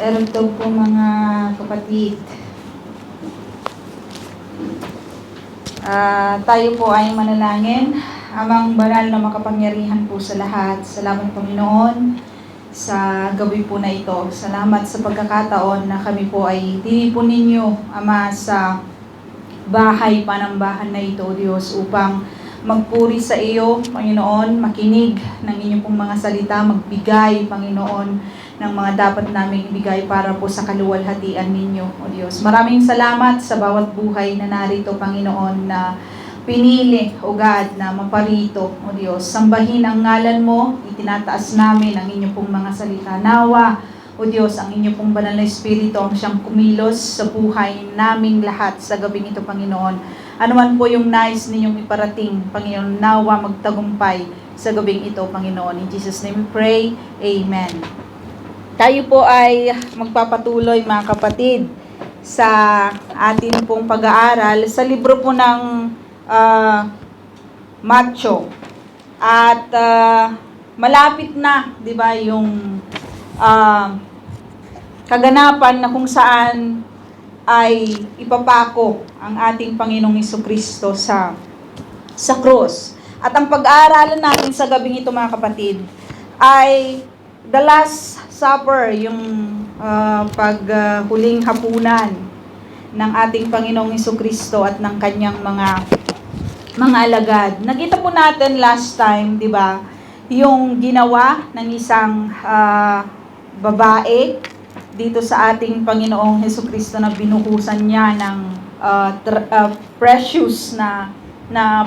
Erto po mga kapatid. Tayo po ay manalangin. Amang banal na makapangyarihan po sa lahat. Salamat Panginoon sa gabi po na ito. Salamat sa pagkakataon na kami po ay tinipon ninyo, Ama, sa bahay panambahan na ito, Diyos, upang magpuri sa iyo, Panginoon, makinig ng inyong pong mga salita, magbigay, Panginoon, ng mga dapat naming ibigay para po sa kaluwalhatian ninyo, O Diyos. Maraming salamat sa bawat buhay na narito, Panginoon, na pinili, O God, na maparito, O Diyos. Sambahin ang ngalan mo, itinataas namin ang inyong pong mga salita. Nawa, O Diyos, ang inyong pong banal na Espiritu ang siyang kumilos sa buhay naming lahat sa gabing ito, Panginoon. Ano man po yung nais ninyong iparating, Panginoon, nawa magtagumpay sa gabing ito, Panginoon. In Jesus' name we pray, Amen. Tayo po ay magpapatuloy, mga kapatid, sa atin pong pag-aaral sa libro po ng Matthew. At malapit na, di ba, yung kaganapan na kung saan ay ipapako ang ating Panginoong Jesucristo sa krus. At ang pag-aaralan natin sa gabing ito, mga kapatid, ay the Last Supper, yung paghuling hapunan ng ating Panginoong Jesucristo at ng kanyang mga alagad. Nakita po natin last time, di ba, yung ginawa ng isang babae dito sa ating Panginoong Jesucristo na binuhusan niya ng precious na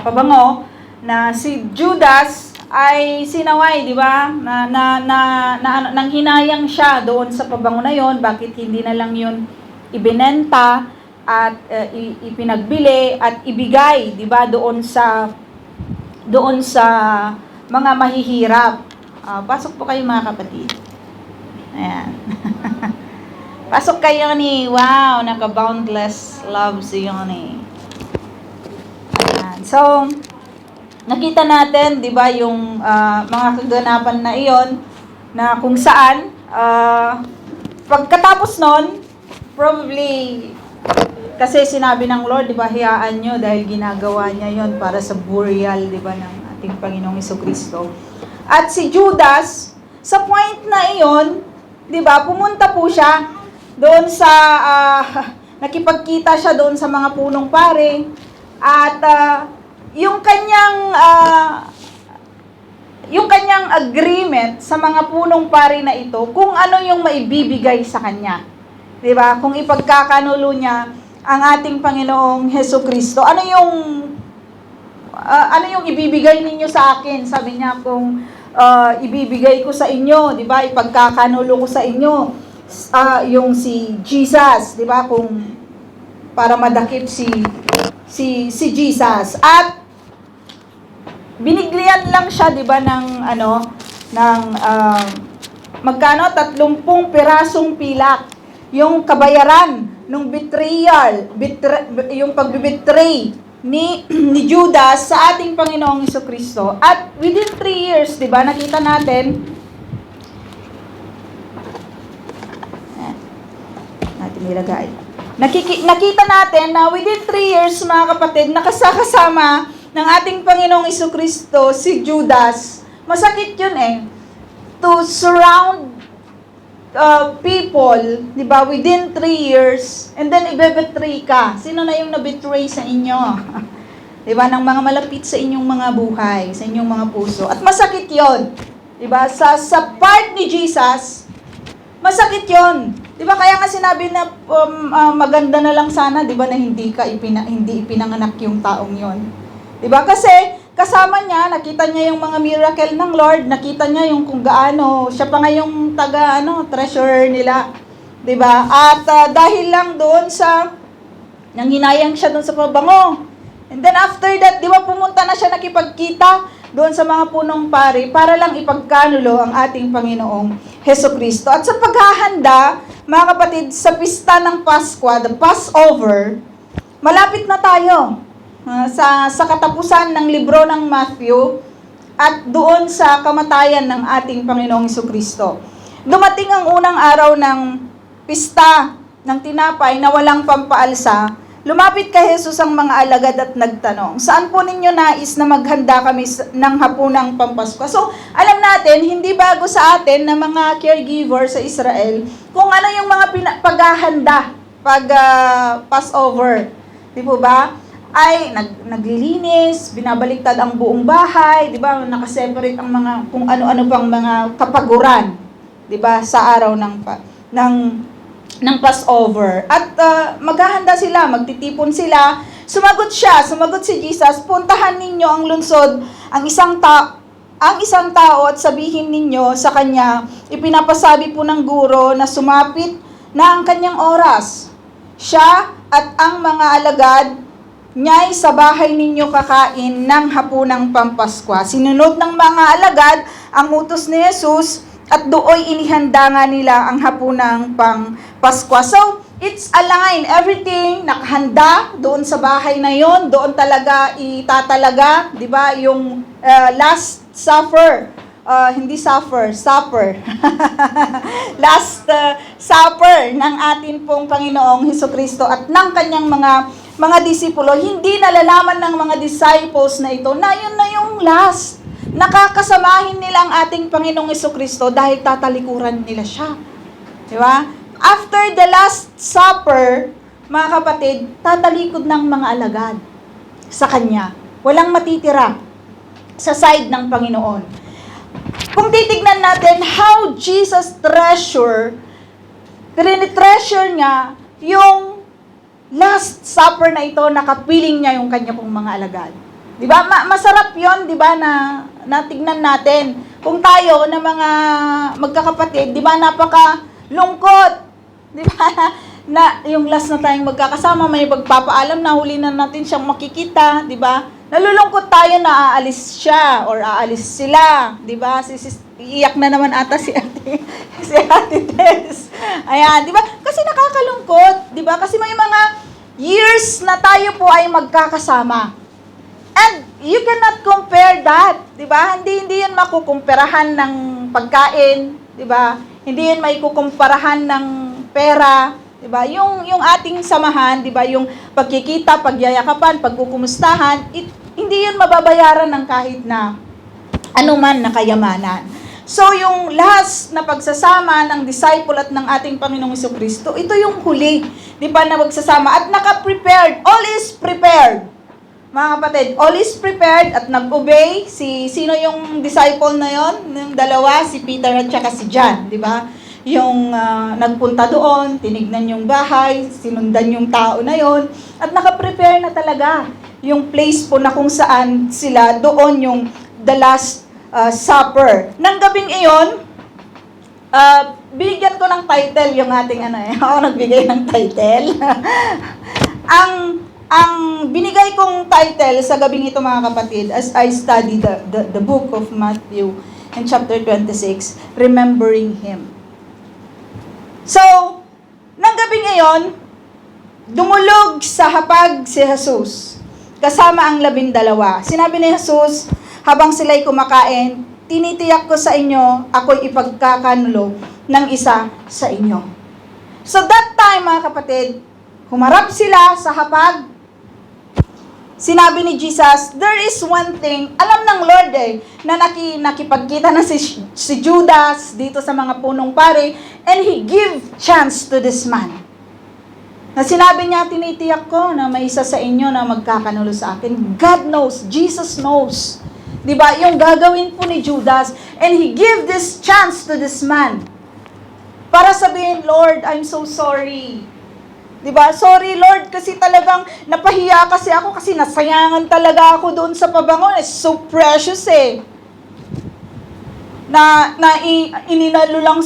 pabango, na si Judas ay sinaway, di ba? Nang hinayang siya doon sa pabango na yon, bakit hindi na lang yon ibinenta at ipinagbili at ibigay, di ba, doon sa mga mahihirap. Pasok po kayo, mga kapatid. Ayan. Pasok kayo ni. Wow, naka-boundless love si Yoni. Ayan. So, nakita natin, di ba, yung mga kaganapan na iyon, na kung saan, pagkatapos nun, probably, kasi sinabi ng Lord, di ba, hiyaan nyo dahil ginagawa niya yon para sa burial, di ba, ng ating Panginoong Jesucristo. At si Judas, sa point na iyon, di ba, pumunta po siya doon sa, nakipagkita siya doon sa mga punong pare, at yung kanyang agreement sa mga punong pari na ito, kung ano yung maibibigay sa kanya. 'Di ba? Kung ipagkakanulo niya ang ating Panginoong Jesucristo, ano yung ibibigay ninyo sa akin? Sabi niya, kung ibibigay ko sa inyo, 'di ba? Ipagkakanulo ko sa inyo yung si Jesus, 'di ba? Kung para madakip si Jesus. At biniglian lang siya, 'di ba, ng magkano, 30 pirasong pilak, yung kabayaran ng betrayal, yung pagbibetray ni Judas sa ating Panginoong Jesucristo. At within 3 years, 'di ba, nakita natin nilagay. Nakita natin na within 3 years, mga kapatid, nakasama ng ating Panginoong Jesucristo si Judas. Masakit yun to surround people, di ba, within 3 years, and then ibebetray ka. Sino na yung nabetray sa inyo? Di ba, ng mga malapit sa inyong mga buhay, sa inyong mga puso. At masakit yon, di ba, sa part ni Jesus, masakit yon. Di ba, kaya nga sinabi na maganda na lang sana, di ba, na hindi ipinanganak yung taong yon. Diba? Kasi kasama niya, nakita niya yung mga miracle ng Lord, nakita niya yung kung gaano, siya pa nga yung treasure nila. Diba? At dahil lang doon nanghinayang siya doon sa pabango. And then after that, di ba, pumunta na siya, nakipagkita doon sa mga punong pari para lang ipagkanulo ang ating Panginoong Jesucristo. At sa paghahanda, mga kapatid, sa pista ng Pasko, the Passover, malapit na tayo. Sa katapusan ng libro ng Matthew at doon sa kamatayan ng ating Panginoong Jesucristo. Dumating ang unang araw ng pista ng tinapay na walang pampaalsa, lumapit kay Jesus ang mga alagad at nagtanong, saan po ninyo nais na maghanda kami ng hapunang Pampasko? So, alam natin, hindi bago sa atin na mga caregiver sa Israel kung ano yung mga paghahanda pag Passover. Di po ba? Ay naglilinis, binabaliktad ang buong bahay, di ba? Nakaseparate ang mga kung ano-ano pang mga kapaguran, di ba? Sa araw ng Passover. At maghahanda sila, magtitipon sila. Sumagot si Jesus, puntahan ninyo ang lungsod, ang isang tao at sabihin ninyo sa kanya, ipinapasabi po ng guro na sumapit na ang kanyang oras. Siya at ang mga alagad niya'y sa bahay ninyo kakain ng hapunang Pampaskwa. Sinunod ng mga alagad ang utos ni Jesus at dooy inihanda nga nila ang hapunang Pampaskwa. So, it's aligned. Everything nakahanda doon sa bahay na yon, doon talaga itatalaga, di ba? Yung last supper. Supper. Last supper ng atin pong Panginoong Hesukristo at ng kanyang mga disipulo. Hindi nalalaman ng mga disciples na ito na yun na yung last. Nakakasamahin nila ang ating Panginoong Hesukristo dahil tatalikuran nila siya. Di ba? After the last supper, mga kapatid, tatalikod ng mga alagad sa kanya. Walang matitira sa side ng Panginoon. Kung titignan natin how Jesus treasure niya yung last supper na ito, nakapiling niya yung kanya pong mga alagad. Di ba? Masarap yon, di ba, na tignan natin. Kung tayo na mga magkakapatid, di ba, napaka-lungkot. Di ba? Na yung last na tayong magkakasama, may magpapaalam na huli na natin siyang makikita, di ba? Nalulungkot tayo na aalis siya or aalis sila, 'di ba? Iiyak na naman ata si Ate Tess. Ayan, 'di ba? Kasi nakakalungkot, 'di ba? Kasi may mga years na tayo po ay magkakasama. And you cannot compare that, 'di ba? Hindi 'yan makukumparahan ng pagkain, 'di ba? Hindi 'yan maikukumparahan ng pera. Diba? Yung ating samahan, diba? Yung pagkikita, pagyayakapan, pagkukumustahan, hindi yun mababayaran ng kahit na anuman na kayamanan. So, yung last na pagsasama ng disciple at ng ating Panginoong Hesukristo, ito yung huli, di ba, na pagsasama at naka-prepared. All is prepared. Mga kapatid, all is prepared at nag-obey. Sino yung disciple na yon? Yung dalawa, si Peter at saka si John, di ba? Yung nagpunta doon, tinignan yung bahay, sinundan yung tao na yon, at naka-prepare na talaga yung place po na kung saan sila doon yung the last supper. Nang gabing iyon, binigyan ko ng title yung ating ako nagbigay ng title. ang binigay kong title sa gabing ito, mga kapatid, as I study the book of Matthew in chapter 26, Remembering Him. So, nang gabi ngayon, dumulog sa hapag si Jesus, kasama ang 12. Sinabi ni Jesus, habang sila'y kumakain, tinitiyak ko sa inyo, ako'y ipagkakanulo ng isa sa inyo. So that time, mga kapatid, humarap sila sa hapag. Sinabi ni Jesus, there is one thing, alam ng Lord na nakipagkita na si Judas dito sa mga punong pare, and He give chance to this man. Na sinabi niya, tinitiyak ko na may isa sa inyo na magkakanulo sa akin. God knows, Jesus knows. Diba? Yung gagawin po ni Judas, and He give this chance to this man. Para sabihin, Lord, I'm so sorry. Diba? Sorry, Lord, kasi talagang napahiya kasi ako kasi nasayangan talaga ako doon sa pabango. It's so precious na ininalo lang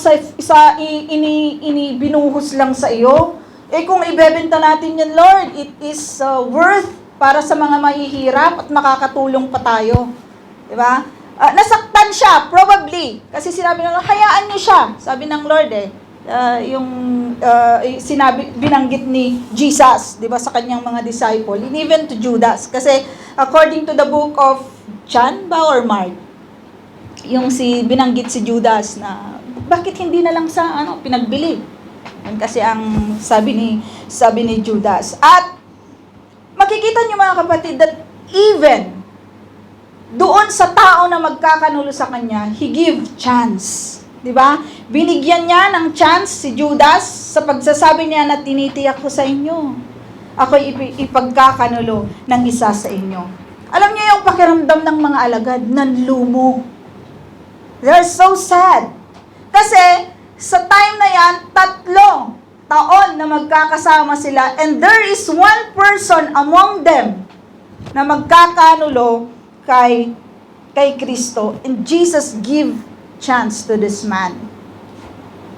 binuhos lang sa iyo. Kung ibebenta natin yan, Lord, it is worth para sa mga mahihirap at makakatulong pa tayo. Diba? Nasaktan siya, probably. Kasi sinabi ng Lord, hayaan niyo siya. Sabi ng Lord binanggit ni Jesus, 'di ba, sa kanyang mga disciple, and even to Judas, kasi according to the book of John or Mark, binanggit si Judas na bakit hindi na lang sa pinagbili, Yan kasi ang sabi ni Judas. At makikita niyo mga kapatid that even doon sa tao na magkakanulo sa kanya, he give chance. 'Di ba? Binigyan niya ng chance si Judas sa pagsasabi niya na tinitiyak ko sa inyo. Ako'y ipagkakanulo ng isa sa inyo. Alam niyo yung pakiramdam ng mga alagad, nanlumo. They're so sad. Kasi sa time na yan, 3 taon na magkakasama sila and there is one person among them na magkakanulo kay Kristo, and Jesus give chance to this man.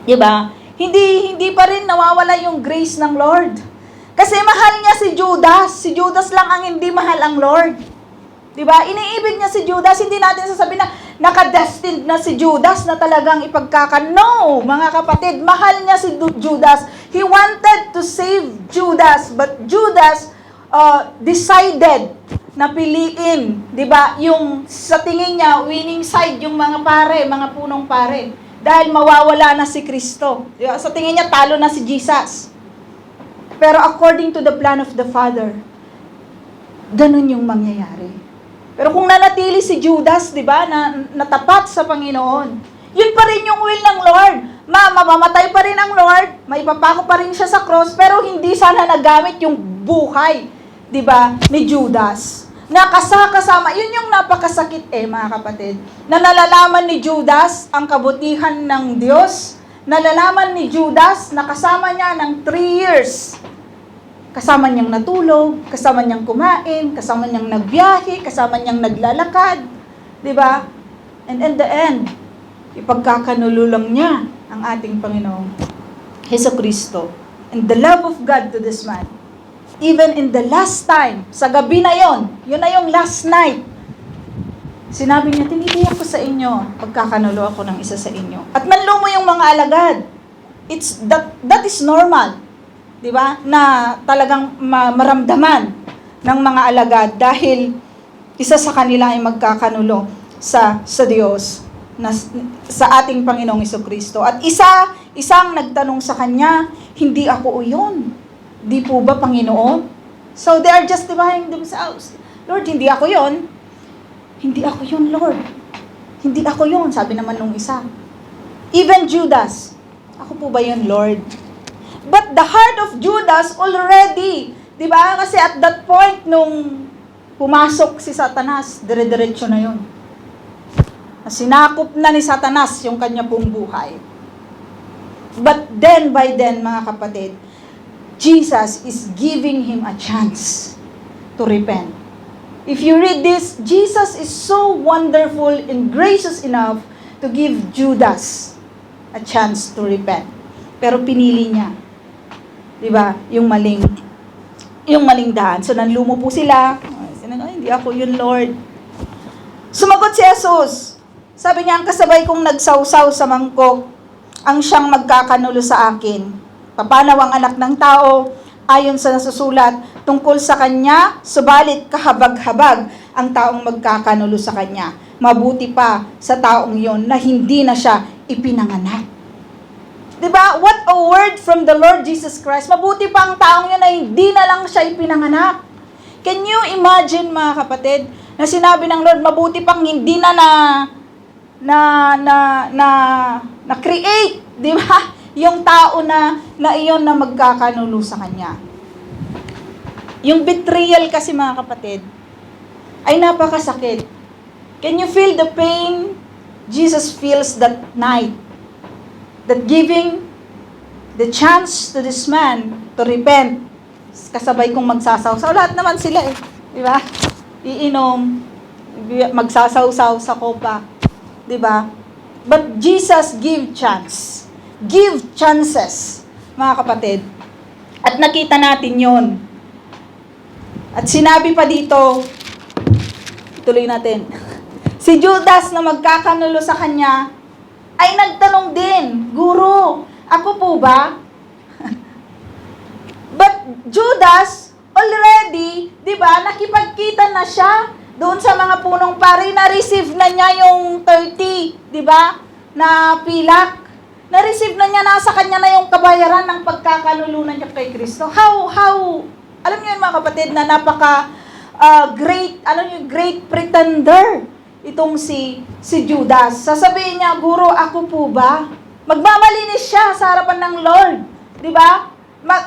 Diba? Hindi pa rin nawawala yung grace ng Lord. Kasi mahal niya si Judas. Si Judas lang ang hindi mahal ang Lord. Diba? Iniibig niya si Judas. Hindi natin sasabihin na nakadestined na si Judas na talagang No, mga kapatid, mahal niya si Judas. He wanted to save Judas, but Judas decided na piliin, 'di ba? Yung sa tingin niya winning side yung mga punong pare, dahil mawawala na si Kristo. Diba? Sa tingin niya talo na si Jesus. Pero according to the plan of the Father, ganun yung mangyayari. Pero kung nanatili si Judas, 'di ba, na natapat sa Panginoon, yun pa rin yung will ng Lord. Mamamatay pa rin ang Lord, maipapako pa rin siya sa cross, pero hindi sana nagamit yung buhay, 'di ba, ni Judas. Nakasama, yun yung napakasakit mga kapatid. Na nalalaman ni Judas ang kabutihan ng Diyos. Nalalaman ni Judas na kasama niya ng 3 years. Kasama niyang natulog, kasama niyang kumain, kasama niyang nagbiyahe, kasama niyang naglalakad. 'Di ba? And in the end, ipagkakanulo lang niya ang ating Panginoong Hesukristo. And the love of God to this man. Even in the last time, sa gabi na yun na yung last night, sinabi niya, tinitiyak ko sa inyo, pagkakanulo ako ng isa sa inyo. At manlumo yung mga alagad. That is normal. Di ba? Na talagang maramdaman ng mga alagad dahil isa sa kanila ay magkakanulo sa Diyos, sa ating Panginoong Hesukristo. At isang nagtanong sa kanya, hindi ako yun. Di po ba, Panginoon? So they are justifying themselves. Lord, hindi ako yon. Hindi ako yun, Lord. Hindi ako yun, sabi naman nung isa. Even Judas, ako po ba yun, Lord? But the heart of Judas already, di ba? Kasi at that point, nung pumasok si Satanas, dire-diretso na yun. Sinakop na ni Satanas yung kanya pong buhay. But then, by then, mga kapatid, Jesus is giving him a chance to repent. If you read this, Jesus is so wonderful and gracious enough to give Judas a chance to repent. Pero pinili niya, 'di ba? Yung maling daan. So nanlumo po sila. Hindi ako yun, Lord. Sumagot si Jesus. Sabi niya, ang kasabay kong nagsawsaw sa mangkok, ang siyang magkakanulo sa akin. Papanaw ang anak ng tao, ayon sa nasusulat, tungkol sa kanya, subalit kahabag-habag ang taong magkakanulo sa kanya. Mabuti pa sa taong yon na hindi na siya ipinanganak. Diba? What a word from the Lord Jesus Christ. Mabuti pa ang taong yon na hindi na lang siya ipinanganak. Can you imagine, mga kapatid, na sinabi ng Lord, mabuti pang hindi na create, di ba? Yung tao na iyon na magkakanulo sa kanya. Yung betrayal kasi, mga kapatid, ay napakasakit. Can you feel the pain Jesus feels that night? That giving the chance to this man to repent, kasabay kong magsasawsaw. Lahat naman sila di ba? Iinom, magsasawsaw sa kopa, di ba? But Jesus give chance. Give chances, mga kapatid. At nakita natin yon. At sinabi pa dito, tuloy natin, si Judas na magkakanulo sa kanya, ay nagtanong din, Guro, ako po ba? But Judas, already, di ba, nakipagkita na siya doon sa mga punong pari, na-receive na niya yung 30, di ba, na pilak. Na-receive na niya, nasa kanya na yung kabayaran ng pagkakalulunan niya kay Kristo. Alam niyo yun mga kapatid, na great, great pretender itong si Judas. Sasabihin niya, Guro, ako po ba? Magmamalinis siya sa harapan ng Lord. Di ba?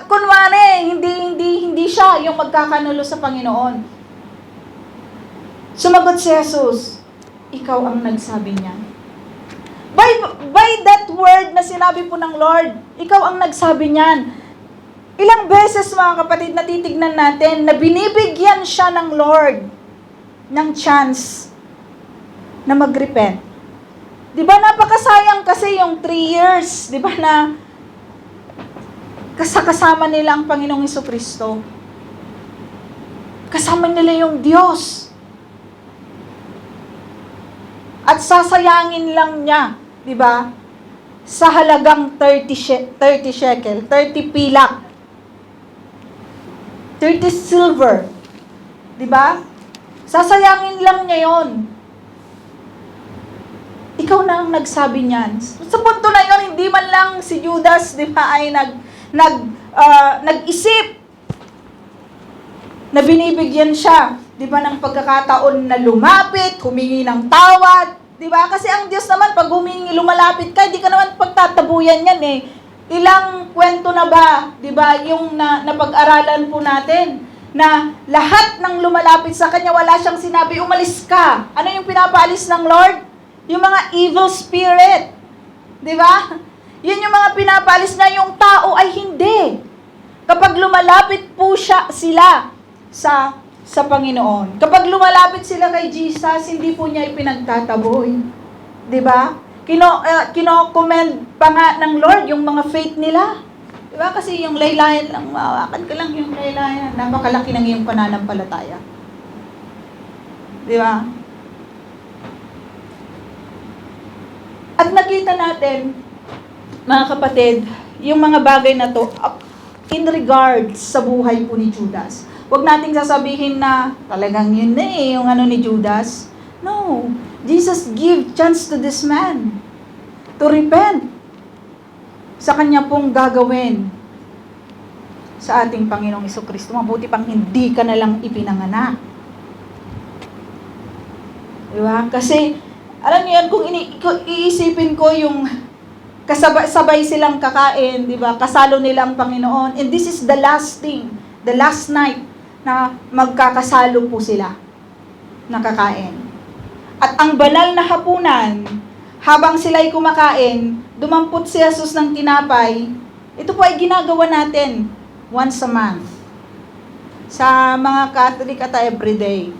Kunwari, hindi siya yung magkakanulo sa Panginoon. Sumagot si Jesus, ikaw ang nagsabi niya. By that word na sinabi po ng Lord, ikaw ang nagsabi niyan. Ilang beses mga kapatid na titignan natin na binibigyan siya ng Lord ng chance na mag-repent. Di ba napakasayang kasi yung 3 years, di ba na kasama nila ang Panginoong Jesucristo. Kasama nila yung Diyos. At sasayangin lang niya, di ba? Sa halagang 30 shekel, 30 pilak. 30 silver. Di ba? Sasayangin lang niya yon. Ikaw na ang nagsabi niyan. Sa punto na yon, hindi man lang si Judas, di ba, ay nag-isip na binibigyan siya, di ba, ng pagkakataon na lumapit, humingi ng tawad, di ba? Kasi ang Diyos naman, pag humingi, lumalapit ka, di ka naman pagtatabuyan yan eh. Ilang kwento na ba, di ba, yung napag-aralan po natin, na lahat ng lumalapit sa Kanya, wala siyang sinabi, umalis ka. Ano yung pinapaalis ng Lord? Yung mga evil spirit. Di ba? Yun yung mga pinapaalis na yung tao ay hindi. Kapag lumalapit po sila sa Panginoon. Kapag lumalapit sila kay Jesus, hindi po niya ipinagtataboy. Di ba? Kino-commend pa nga ng Lord yung mga faith nila. Di ba? Kasi yung laylayan lang, mawakan ka lang yung laylayan. Napakalaki ng iyong pananampalataya. Di ba? At nakita natin, mga kapatid, yung mga bagay na to, in regards sa buhay po ni Judas. Huwag nating sasabihin na talagang yun na yung ni Judas. No. Jesus give chance to this man to repent sa kanya pong gagawin sa ating Panginoong Jesucristo. Mabuti pang hindi ka na lang ipinanganak. Diba? Kasi, alam niyo yan, kung iisipin ko yung sabay silang kakain, di ba? Kasalo nila ang Panginoon. And this is the last thing, the last night na magkakasalo po sila nakakain. At ang banal na hapunan, habang sila'y kumakain, dumampot si Jesus ng tinapay. Ito po ay ginagawa natin once a month. Sa mga Catholic ata everyday,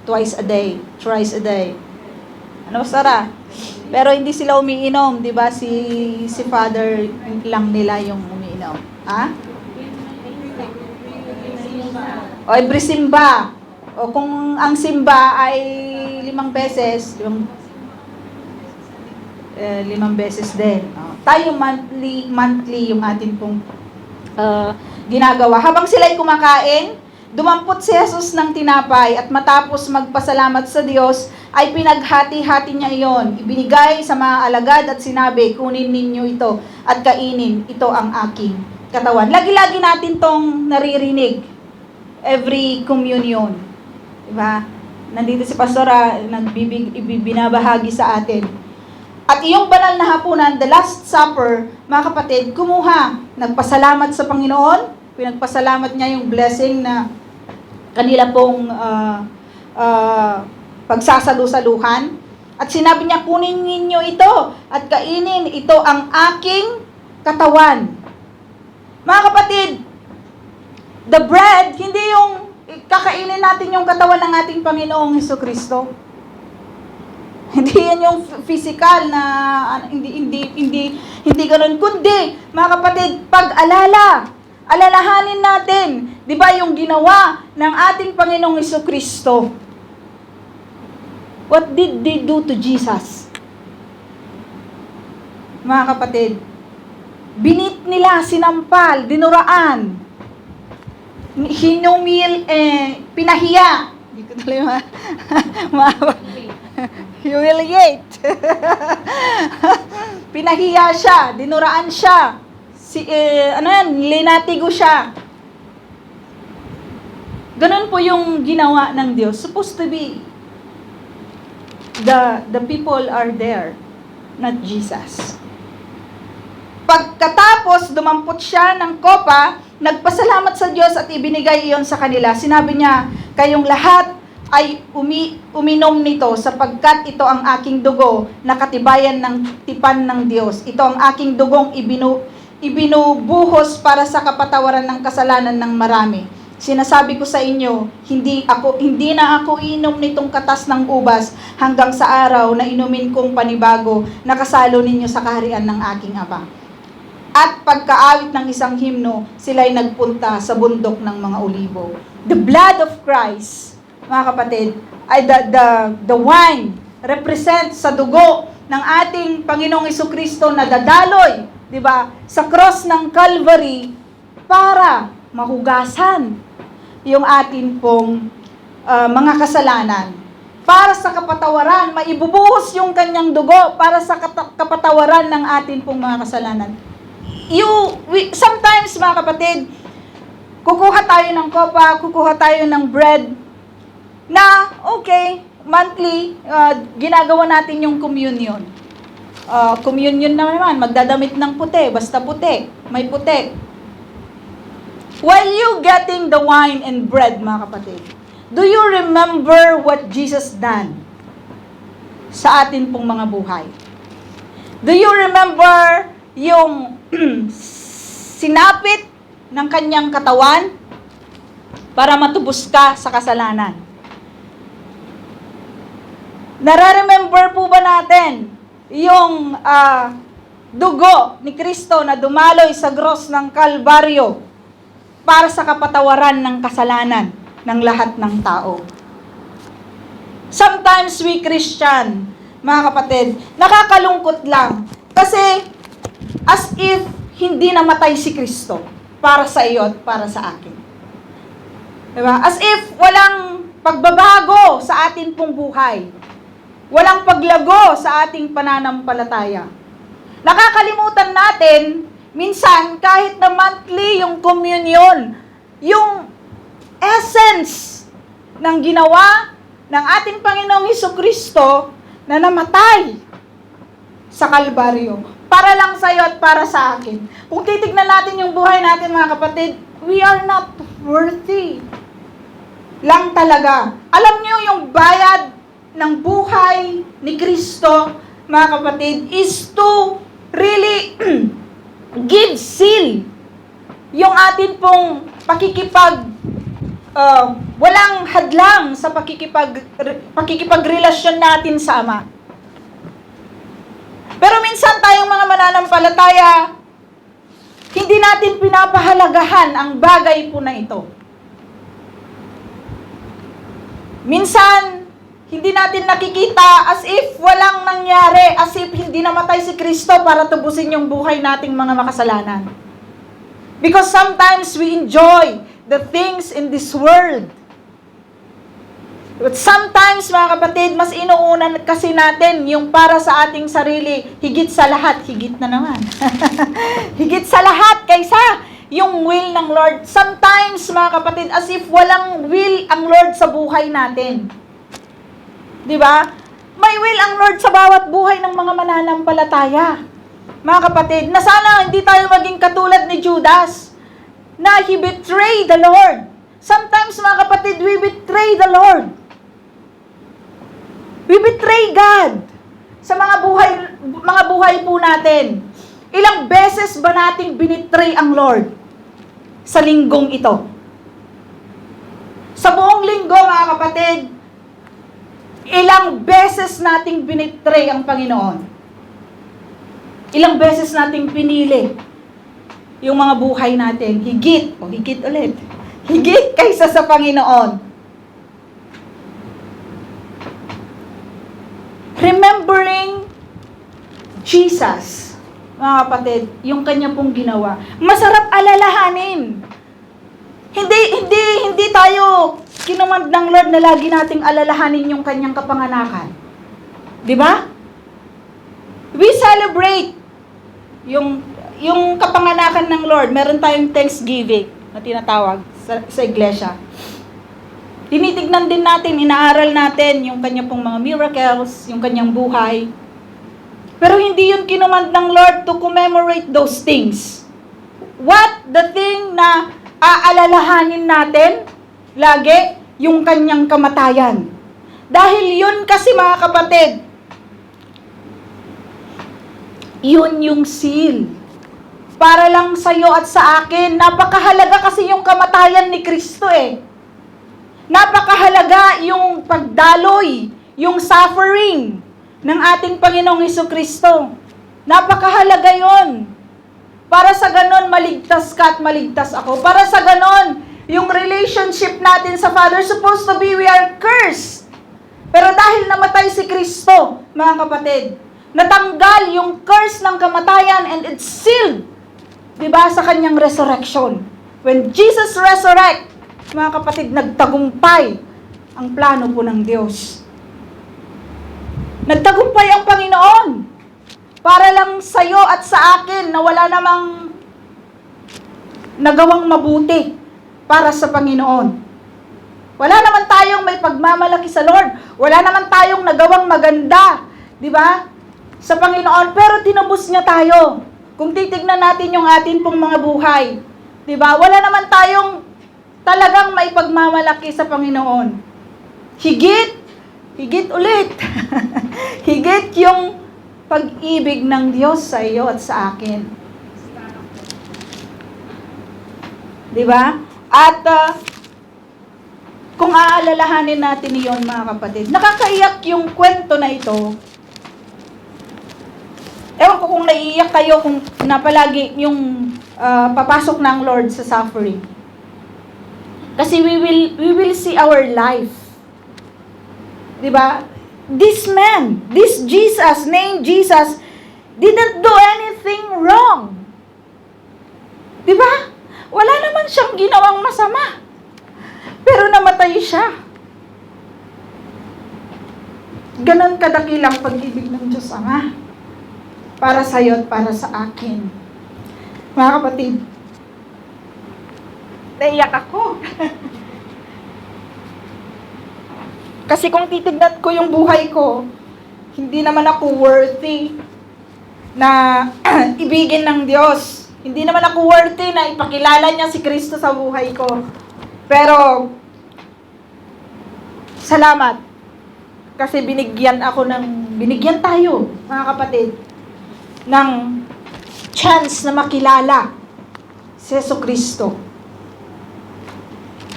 twice a day, thrice a day. Ano, Sarah? Pero hindi sila umiinom, di ba? Si Father lang nila yung umiinom. Ha? O every simba. O kung ang simba ay 5 beses, 5 beses din. Tayo monthly yung atin pong ginagawa. Habang sila'y kumakain, dumampot si Jesus ng tinapay at matapos magpasalamat sa Diyos, ay pinaghati-hati niya iyon. Ibinigay sa mga alagad at sinabi, kunin ninyo ito at kainin. Ito ang aking katawan. Lagi-lagi natin tong naririnig. Every communion. Diba? Nandito si Pastora, binabahagi sa atin. At iyong banal na hapunan, the Last Supper, mga kapatid, kumuha. Nagpasalamat sa Panginoon. Pinagpasalamat niya yung blessing na kanila pong pagsasalu-saluhan. At sinabi niya, kunin ninyo ito at kainin. Ito ang aking katawan. Mga kapatid, the bread, hindi yung kakainin natin yung katawan ng ating Panginoong Jesucristo. Hindi yan yung physical na, hindi ganun. Kundi, mga kapatid, alalahanin natin, di ba yung ginawa ng ating Panginoong Jesucristo? What did they do to Jesus? Mga kapatid, binit nila, sinampal, dinuraan, pinahiya. Hindi ko talaga humiliate. Pinahiya siya, dinuraan siya, linatigo siya. Ganun po yung ginawa ng Diyos. Supposed to be, the people are there, not Jesus. Pagkatapos, dumampot siya ng kopa, nagpasalamat sa Diyos at ibinigay iyon sa kanila. Sinabi niya, kayong lahat ay uminom nito sapagkat ito ang aking dugo na katibayan ng tipan ng Diyos. Ito ang aking dugong ibinubuhos para sa kapatawaran ng kasalanan ng marami. Sinasabi ko sa inyo, hindi na ako inom nitong katas ng ubas hanggang sa araw na inumin kong panibago na kasalo ninyo sa kaharian ng aking Ama. At pagkaawit ng isang himno, sila'y nagpunta sa bundok ng mga olibo. The blood of Christ, mga kapatid, ay the wine represents sa dugo ng ating Panginoong Jesucristo na dadaloy, di ba, sa cross ng Calvary para mahugasan yung atin pong mga kasalanan. Para sa kapatawaran, maibubuhos yung kanyang dugo para sa kapatawaran ng atin pong mga kasalanan. Sometimes, mga kapatid, kukuha tayo ng kopa, kukuha tayo ng bread, na, okay, monthly, ginagawa natin yung communion. Communion naman, magdadamit ng puti, basta puti, may puti. While you getting the wine and bread, mga kapatid, do you remember what Jesus done sa atin pong mga buhay? Do you remember yung sinapit ng kanyang katawan para matubos ka sa kasalanan? Nare-remember po ba natin yung dugo ni Kristo na dumaloy sa cross ng Kalbaryo para sa kapatawaran ng kasalanan ng lahat ng tao? Sometimes we Christian, mga kapatid, nakakalungkot lang kasi as if hindi namatay si Kristo para sa iyo at para sa akin. Diba? As if walang pagbabago sa atin pong buhay. Walang paglago sa ating pananampalataya. Nakakalimutan natin, minsan, kahit na monthly yung communion, yung essence ng ginawa ng ating Panginoong Jesucristo na namatay sa Kalbaryo. Para lang sa iyo at para sa akin. Kung titignan natin yung buhay natin, mga kapatid, we are not worthy. Lang talaga. Alam niyo yung bayad ng buhay ni Kristo, mga kapatid, is to really give seal yung atin pong walang hadlang sa pakikipagrelasyon natin sa Ama. Pero minsan tayong mga mananampalataya, hindi natin pinapahalagahan ang bagay po na ito. Minsan, hindi natin nakikita as if walang nangyari, as if hindi namatay si Kristo para tubusin yung buhay nating mga makasalanan. Because sometimes we enjoy the things in this world. But sometimes, mga kapatid, mas inuunan kasi natin yung para sa ating sarili, higit sa lahat, higit na naman. Higit sa lahat kaysa yung will ng Lord. Sometimes, mga kapatid, as if walang will ang Lord sa buhay natin. Di ba? May will ang Lord sa bawat buhay ng mga mananampalataya. Mga kapatid, na sana hindi tayo maging katulad ni Judas, na he betrayed the Lord. Sometimes, mga kapatid, we betray the Lord. We betray God sa mga buhay po natin. Ilang beses ba nating binitray ang Lord sa linggong ito? Sa buong linggo, mga kapatid, ilang beses nating binitray ang Panginoon? Ilang beses nating pinili yung mga buhay natin? Higit ulit. Higit kaysa sa Panginoon. Remembering Jesus, mga kapatid, yung kanya pong ginawa. Masarap alalahanin. Hindi tayo kinumand ng Lord na lagi nating alalahanin yung kanyang kapanganakan. Di ba? We celebrate yung kapanganakan ng Lord. Meron tayong Thanksgiving na tinatawag sa iglesia. Tinitignan din natin, inaaral natin yung kanya pong mga miracles, yung kanyang buhay. Pero hindi yun kinumand ng Lord to commemorate those things. What the thing na aalalahanin natin lagi? Yung kanyang kamatayan. Dahil yun kasi mga kapatid, yun yung seal. Para lang sa'yo at sa akin. Napakahalaga kasi yung kamatayan ni Kristo eh. Napakahalaga yung pagdaloy, yung suffering ng ating Panginoong Hesukristo. Napakahalaga yun. Para sa ganon, maligtas ka at maligtas ako. Para sa ganon, yung relationship natin sa Father, supposed to be, we are cursed. Pero dahil namatay si Kristo, mga kapatid, natanggal yung curse ng kamatayan and it's sealed. Diba? Sa kanyang resurrection. When Jesus resurrect, mga kapatid, nagtagumpay ang plano po ng Diyos. Nagtagumpay ang Panginoon. Para lang sa'yo at sa akin na wala namang nagawang mabuti para sa Panginoon. Wala naman tayong may pagmamalaki sa Lord. Wala naman tayong nagawang maganda. Diba? Sa Panginoon. Pero tinubos niya tayo. Kung titignan natin yung atin pong mga buhay, diba? Wala naman tayong talagang may pagmamalaki sa Panginoon. Higit ulit. Higit yung pag-ibig ng Diyos sa iyo at sa akin. Diba? At kung aalalahanin natin iyon, mga kapatid, nakakaiyak yung kwento na ito. Ewan ko kung naiiyak kayo kung napalagi yung papasok ng Lord sa suffering. Kasi we will see our life. Diba? This man, this Jesus, named Jesus, didn't do anything wrong. Diba? Wala naman siyang ginawang masama. Pero namatay siya. Ganon kadakilang pag-ibig ng Diyos Ama. Para sa iyo at para sa akin. Mga kapatid, naiyak ako. Kasi kung titignan ko yung buhay ko, hindi naman ako worthy na ibigin ng Diyos. Hindi naman ako worthy na ipakilala niya si Kristo sa buhay ko. Pero, salamat. Kasi binigyan tayo, mga kapatid, ng chance na makilala si Jesucristo.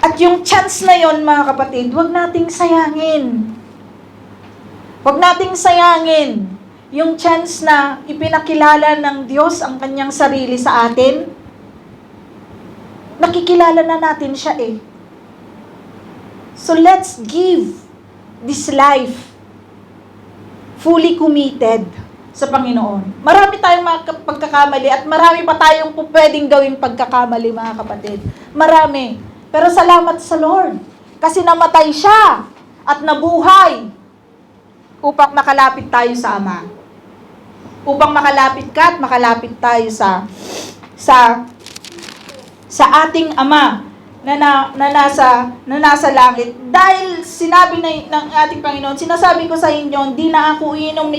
At yung chance na yon, mga kapatid, huwag nating sayangin. Huwag nating sayangin yung chance na ipinakilala ng Diyos ang kanyang sarili sa atin. Nakikilala na natin siya eh. So let's give this life fully committed sa Panginoon. Marami tayong mga pagkakamali at marami pa tayong pwedeng gawing pagkakamali, mga kapatid. Marami. Pero salamat sa Lord. Kasi namatay siya at nabuhay upang makalapit tayo sa Ama. Upang makalapit ka at makalapit tayo sa ating Ama na nasa langit. Dahil sinabi ng ating Panginoon, sinasabi ko sa inyo, hindi na ako iinom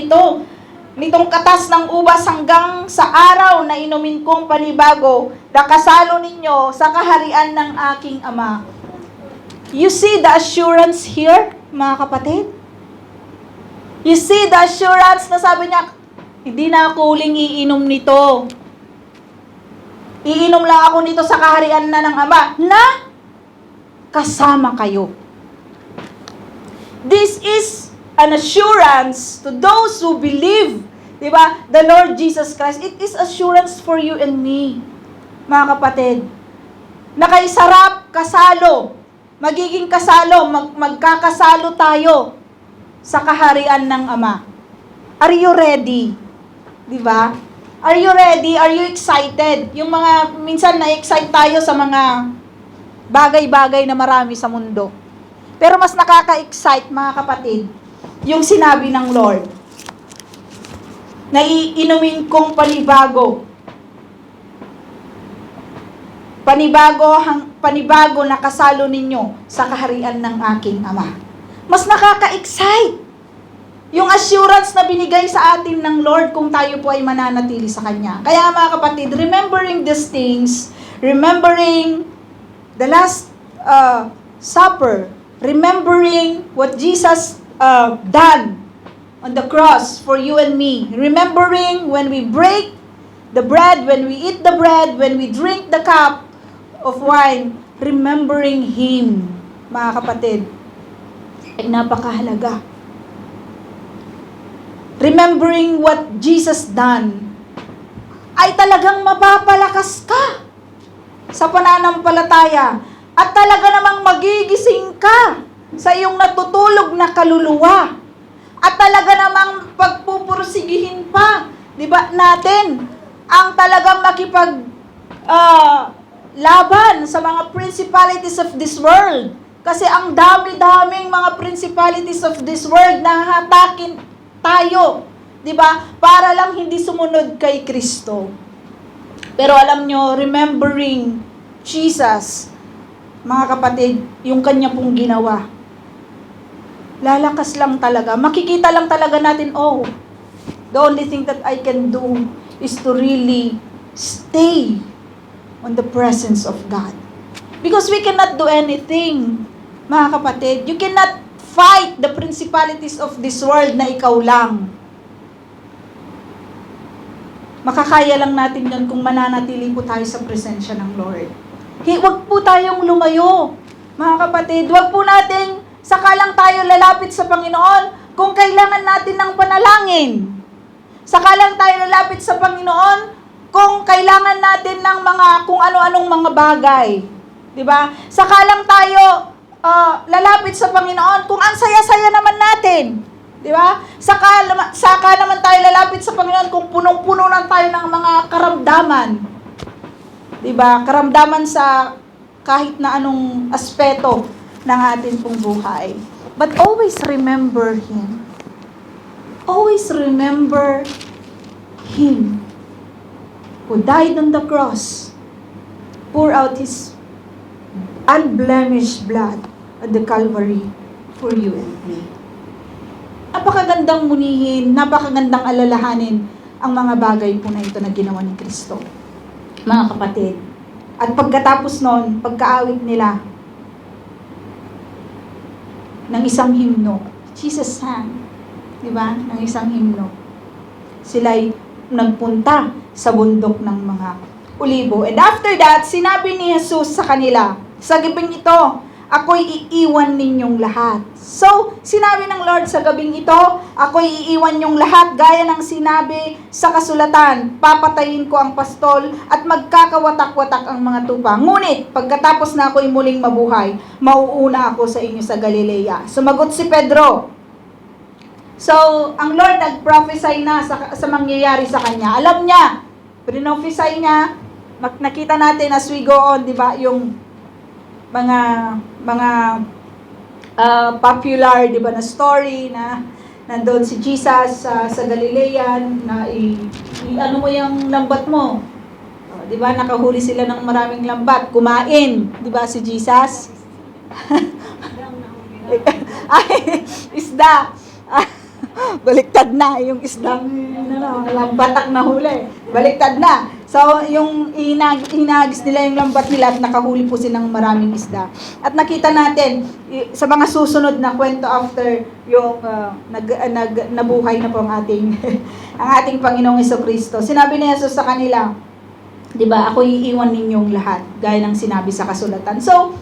nitong katas ng ubas hanggang sa araw na inumin kong panibago na kasalo ninyo sa kaharian ng aking Ama. You see the assurance here, mga kapatid? You see the assurance na sabi niya, hindi na ako uling iinom nito. Iinom lang ako nito sa kaharian na ng Ama na kasama kayo. This is an assurance to those who believe, diba? The Lord Jesus Christ. It is assurance for you and me, mga kapatid. Na kay sarap kasalo, magiging kasalo, magkakasalo tayo sa kaharian ng Ama. Are you ready? Diba? Are you ready? Are you excited? Yung mga, minsan na-excite tayo sa mga bagay-bagay na marami sa mundo. Pero mas nakaka-excite, mga kapatid, yung sinabi ng Lord. na iinumin kong panibago. Panibago na kasalo ninyo sa kaharian ng aking Ama. Mas nakaka-excite yung assurance na binigay sa atin ng Lord kung tayo po ay mananatili sa Kanya. Kaya mga kapatid, remembering these things, remembering the last supper, remembering what Jesus done on the cross for you and me, remembering when we break the bread, when we eat the bread, when we drink the cup of wine, remembering Him, mga kapatid, ay napakahalaga. Remembering what Jesus done, ay talagang mapapalakas ka sa pananampalataya at talaga namang magigising ka sa iyong natutulog na kaluluwa at talaga namang pagpupursigihin pa, di ba, natin ang talagang laban sa mga principalities of this world. Kasi ang dami-daming mga principalities of this world na hatakin tayo, 'di ba? Para lang hindi sumunod kay Kristo. Pero alam nyo, remembering Jesus, mga kapatid, yung kanya pong ginawa, lalakas lang talaga. Makikita lang talaga natin, the only thing that I can do is to really stay on the presence of God. Because we cannot do anything, mga kapatid. You cannot fight the principalities of this world na ikaw lang. Makakaya lang natin yan kung mananatili po tayo sa presensya ng Lord. Huwag po tayong lumayo, mga kapatid. Huwag po natin sakalang tayo lalapit sa Panginoon kung kailangan natin ng panalangin. Sakalang tayo lalapit sa Panginoon kung kailangan natin ng mga kung ano-anong mga bagay. 'Di ba? Sakalang tayo lalapit sa Panginoon kung ang saya-saya naman natin. 'Di ba? Saka naman tayo lalapit sa Panginoon kung punong-puno lang tayo ng mga karamdaman. 'Di ba? Karamdaman sa kahit na anong aspeto ng ating pong buhay. But always remember Him. Always remember Him who died on the cross, pour out His unblemished blood at the Calvary for you and me. Napakagandang munihin, napakagandang alalahanin ang mga bagay po na ito na ginawa ni Kristo. Mga kapatid, at pagkatapos nun, pagkaawit nila ng isang himno, Jesus sang, di ba? Ng isang himno. Sila'y nagpunta sa bundok ng mga Olibo. And after that, sinabi ni Jesus sa kanila, sa gabing ito, ako'y iiwan ninyong lahat. So, sinabi ng Lord sa gabing ito, ako'y iiwan ninyong lahat, gaya ng sinabi sa kasulatan, papatayin ko ang pastol at magkakawatak-watak ang mga tupa. Ngunit, pagkatapos na ako'y muling mabuhay, mauuna ako sa inyo sa Galilea. Sumagot si Pedro. So, ang Lord nag-prophesy na sa mangyayari sa kanya. Alam niya, pinophesy niya, nakita natin as we go on, di ba, yung mga popular, di ba, na story na nandoon si Jesus sa Galilea na ano mo yung lambat mo? Di ba, nakahuli sila ng maraming lambat, kumain, di ba, si Jesus? Ay, isda. Baliktad na yung isdang lambatak na huli. Baliktad na. So, yung hinagis nila yung lambat nila at nakahuli po silang maraming isda. At nakita natin sa mga susunod na kwento after yung nabuhay na po ang ating Panginoong Jesucristo. Sinabi ni Jesus sa kanila, 'di ba, ako iiwan ninyong lahat, gaya ng sinabi sa kasulatan. So,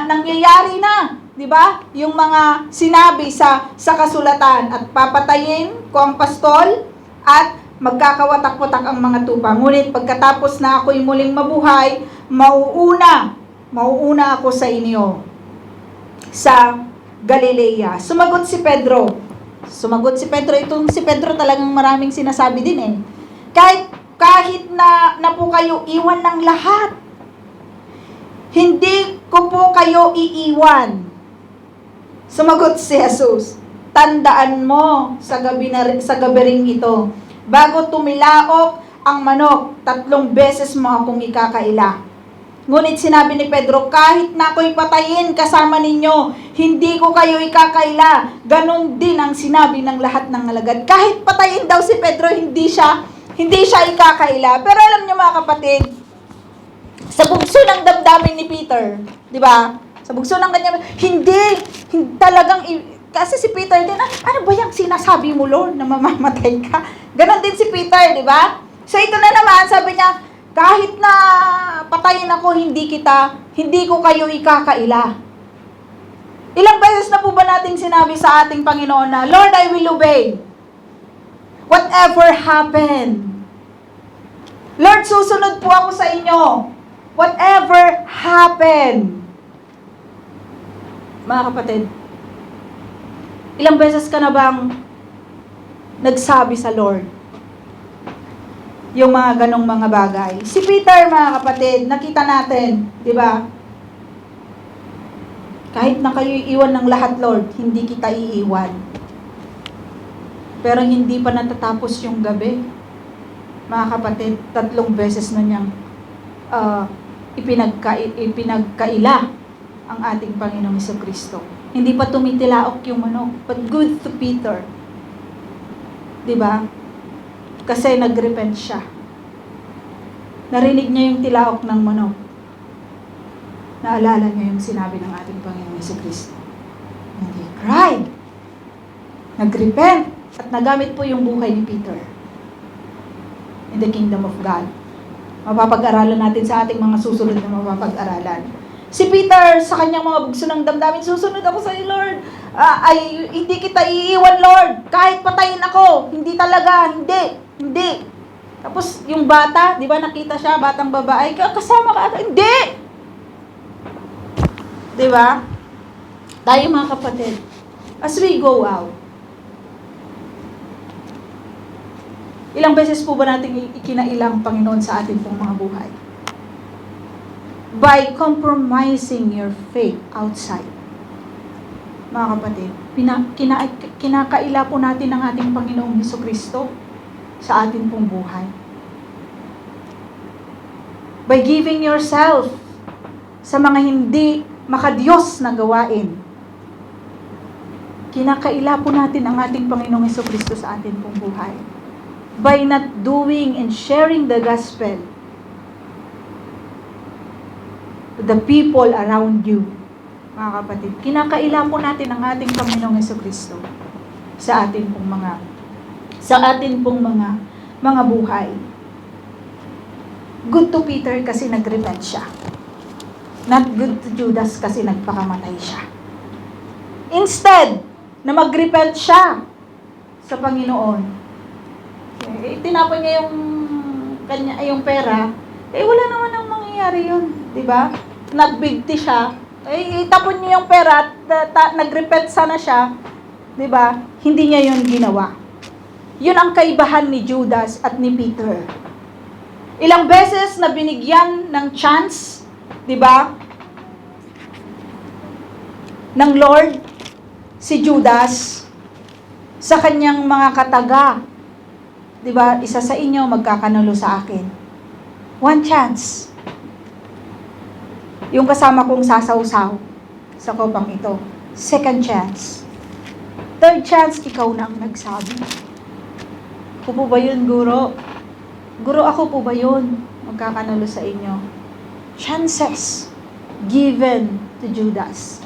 nangyayari na, 'di ba? Yung mga sinabi sa kasulatan, at papatayin ko ang pastol at magkakawatak-watak ang mga tupa. Ngunit pagkatapos na ako'y muling mabuhay, mauuna ako sa inyo sa Galilea. Sumagot si Pedro. Itong si Pedro talagang maraming sinasabi din eh. Kahit na po kayo iwan ng lahat, hindi ko po kayo iiwan. Sumagot si Jesus. tandaan mo sa gabi ring ito, bago tumilaok ang manok, 3 beses mo akong ikakaila. Ngunit sinabi ni Pedro, kahit na ako'y patayin kasama ninyo, hindi ko kayo ikakaila. Ganon din ang sinabi ng lahat ng alagad. Kahit patayin daw si Pedro, hindi siya ikakaila. Pero alam niyo mga kapatid, sa bugso ng damdamin ni Peter, di ba? Sa bugso ng kanya, hindi talagang, kasi si Peter din, ano ba yung sinasabi mo, Lord, na mamamatay ka? Ganon din si Peter, di ba? So ito na naman, sabi niya, kahit na patayin ako, hindi ko kayo ikakaila. Ilang beses na po ba nating sinabi sa ating Panginoon na, Lord, I will obey. Whatever happen. Lord, susunod po ako sa inyo. Whatever happen. Mga kapatid, ilang beses ka na bang nagsabi sa Lord yung mga ganong mga bagay? Si Peter, mga kapatid, nakita natin, di ba? Kahit na kayo iiwan ng lahat, Lord, hindi kita iiwan. Pero hindi pa natatapos yung gabi. Mga kapatid, 3 beses na niyang ipinagkaila ang ating Panginoong Jesucristo. Hindi pa tumitilaok yung manok, but good to Peter. Di ba? Kasi nag-repent siya. Narinig niya yung tilaok ng manok. Naalala niya yung sinabi ng ating Panginoong Jesucristo. And he cried. Nag-repent. At nagamit po yung buhay ni Peter in the kingdom of God. Mapapag-aralan natin sa ating mga susunod na mapapag-aralan. Si Peter, sa kanyang mga bugso ng damdamin, susunod ako sa iyo, Lord. Hindi kita iiwan, Lord. Kahit patayin ako. Hindi talaga. Hindi. Tapos, yung bata, di ba nakita siya, batang babae, kasama ka ata. Hindi! Di ba? Tayo mga kapatid, as we go out, ilang beses po ba natin ikinailang Panginoon sa atin pong mga buhay? By compromising your faith outside. Mga kapatid, kinakaila po natin ang ating Panginoong Jesucristo sa atin pong buhay. By giving yourself sa mga hindi makadiyos na gawain, kinakaila po natin ang ating Panginoong Jesucristo sa atin pong buhay. By not doing and sharing the gospel to the people around you, mga kapatid, kinakaila po natin ang ating Panginoong Jesucristo sa atin pong mga buhay. Good to Peter kasi nag-repent siya. Not good to Judas kasi nagpakamatay siya. Instead na mag-repent siya sa Panginoon, tinapon niya yung pera, wala naman ang mangyayari yun, di ba? Nagbigti siya, itapon niya yung pera at nag-repent sana siya, di ba? Hindi niya yun ginawa. Yun ang kaibahan ni Judas at ni Peter. Ilang beses na binigyan ng chance, di ba, ng Lord si Judas sa kanyang mga kataga. Di ba, isa sa inyo magkakanulo sa akin. One chance. Yung kasama kong sasawsaw sa kopang ito. Second chance. Third chance, ikaw na ang nagsabi. Ako po ba yun, Guro? Guro, ako po ba yun? Magkakanulo sa inyo. Chances given to Judas.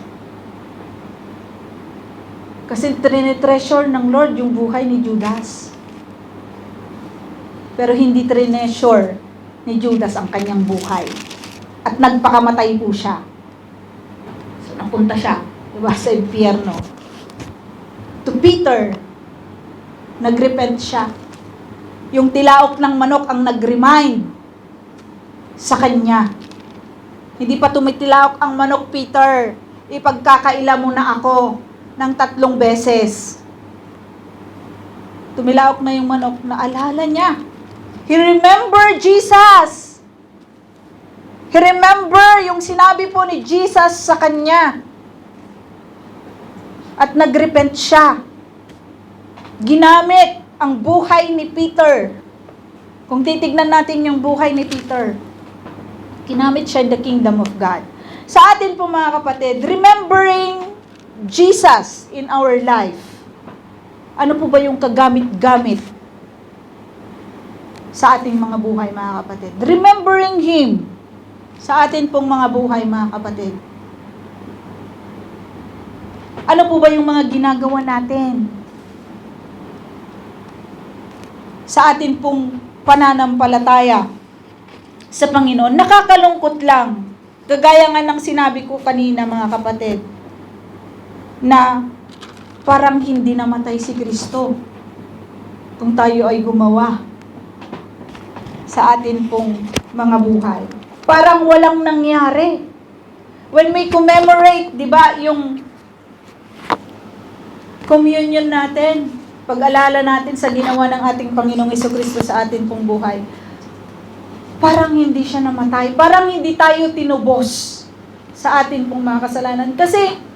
Kasi trinetreasure ng Lord yung buhay ni Judas. Pero hindi trinetreasure ni Judas ang kanyang buhay. At nagpakamatay po siya. So, napunta siya, diba, sa impyerno. To Peter, nagrepent siya. Yung tilaok ng manok ang nag-remind sa kanya. Hindi pa tumitilaok ang manok, Peter. Ipagkakaila mo na ako ng 3 beses. Tumilaok na yung manok, naalala niya. He remember Jesus. He remember yung sinabi po ni Jesus sa kanya. At nagrepent siya ginamit ang buhay ni Peter. Kung titignan natin yung buhay ni Peter, ginamit siya in the kingdom of God. Sa atin po mga kapatid, remembering Jesus in our life. Ano po ba yung kagamit-gamit sa ating mga buhay mga kapatid? Remembering Him sa atin pong mga buhay mga kapatid. Ano po ba yung mga ginagawa natin sa atin pong pananampalataya sa Panginoon? Nakakalungkot lang. Kagaya nga ng sinabi ko kanina mga kapatid, na parang hindi namatay si Kristo kung tayo ay gumawa sa atin pong mga buhay. Parang walang nangyari. When we commemorate, di ba, yung communion natin, pag-alala natin sa ginawa ng ating Panginoong Jesucristo sa atin pong buhay, parang hindi siya namatay. Parang hindi tayo tinubos sa atin pong mga kasalanan. Kasi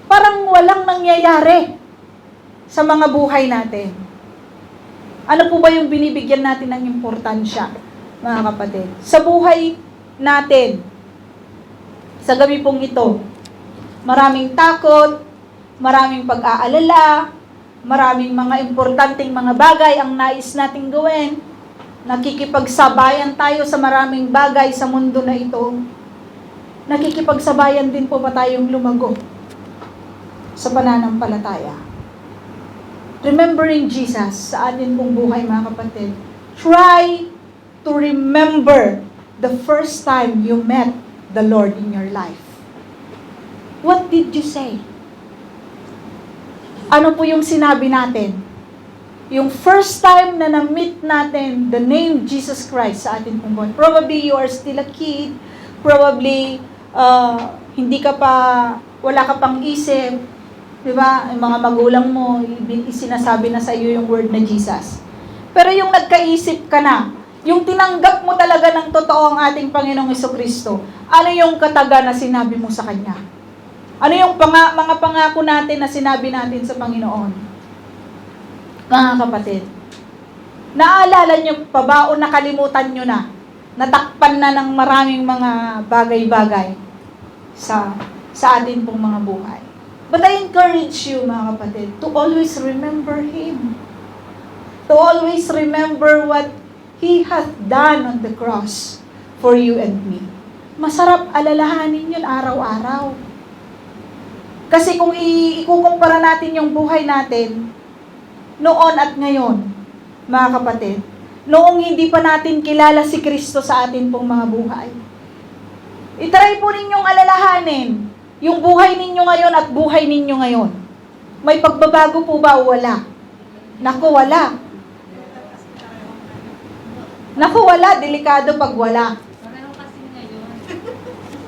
parang walang nangyayari sa mga buhay natin. Ano po ba yung binibigyan natin ng importansya, mga kapatid? Sa buhay natin, sa gabi pong ito, maraming takot, maraming pag-aalala, maraming mga importanteng mga bagay ang nais nating gawin. Nakikipagsabayan tayo sa maraming bagay sa mundo na ito. Nakikipagsabayan din po ba tayong lumago sa pananampalataya? Remembering Jesus sa atin pong buhay mga kapatid. Try to remember the first time you met the Lord in your life. What did you say? Ano po yung sinabi natin? Yung first time na na-meet natin the name Jesus Christ sa atin pong buhay. Probably you are still a kid. Probably hindi ka pa, wala ka pang isip. Diba? Yung mga magulang mo, isinasabi na sa iyo yung word na Jesus. Pero yung nagkaisip ka na, yung tinanggap mo talaga ng totoo ang ating Panginoong Jesucristo, ano yung kataga na sinabi mo sa Kanya? Ano yung mga pangako natin na sinabi natin sa Panginoon? Mga kapatid, naalala nyo pa ba o nakalimutan nyo na? Natakpan na ng maraming mga bagay-bagay sa atin pong mga buhay. But I encourage you, mga kapatid, to always remember Him. To always remember what He hath done on the cross for you and me. Masarap alalahanin yun araw-araw. Kasi kung ikukumpara natin yung buhay natin, noon at ngayon, mga kapatid, noong hindi pa natin kilala si Kristo sa atin pong mga buhay, itry po ninyong alalahanin yung buhay ninyo ngayon at buhay ninyo ngayon. May pagbabago po ba o wala? Naku, wala. Naku, wala. Delikado pag wala.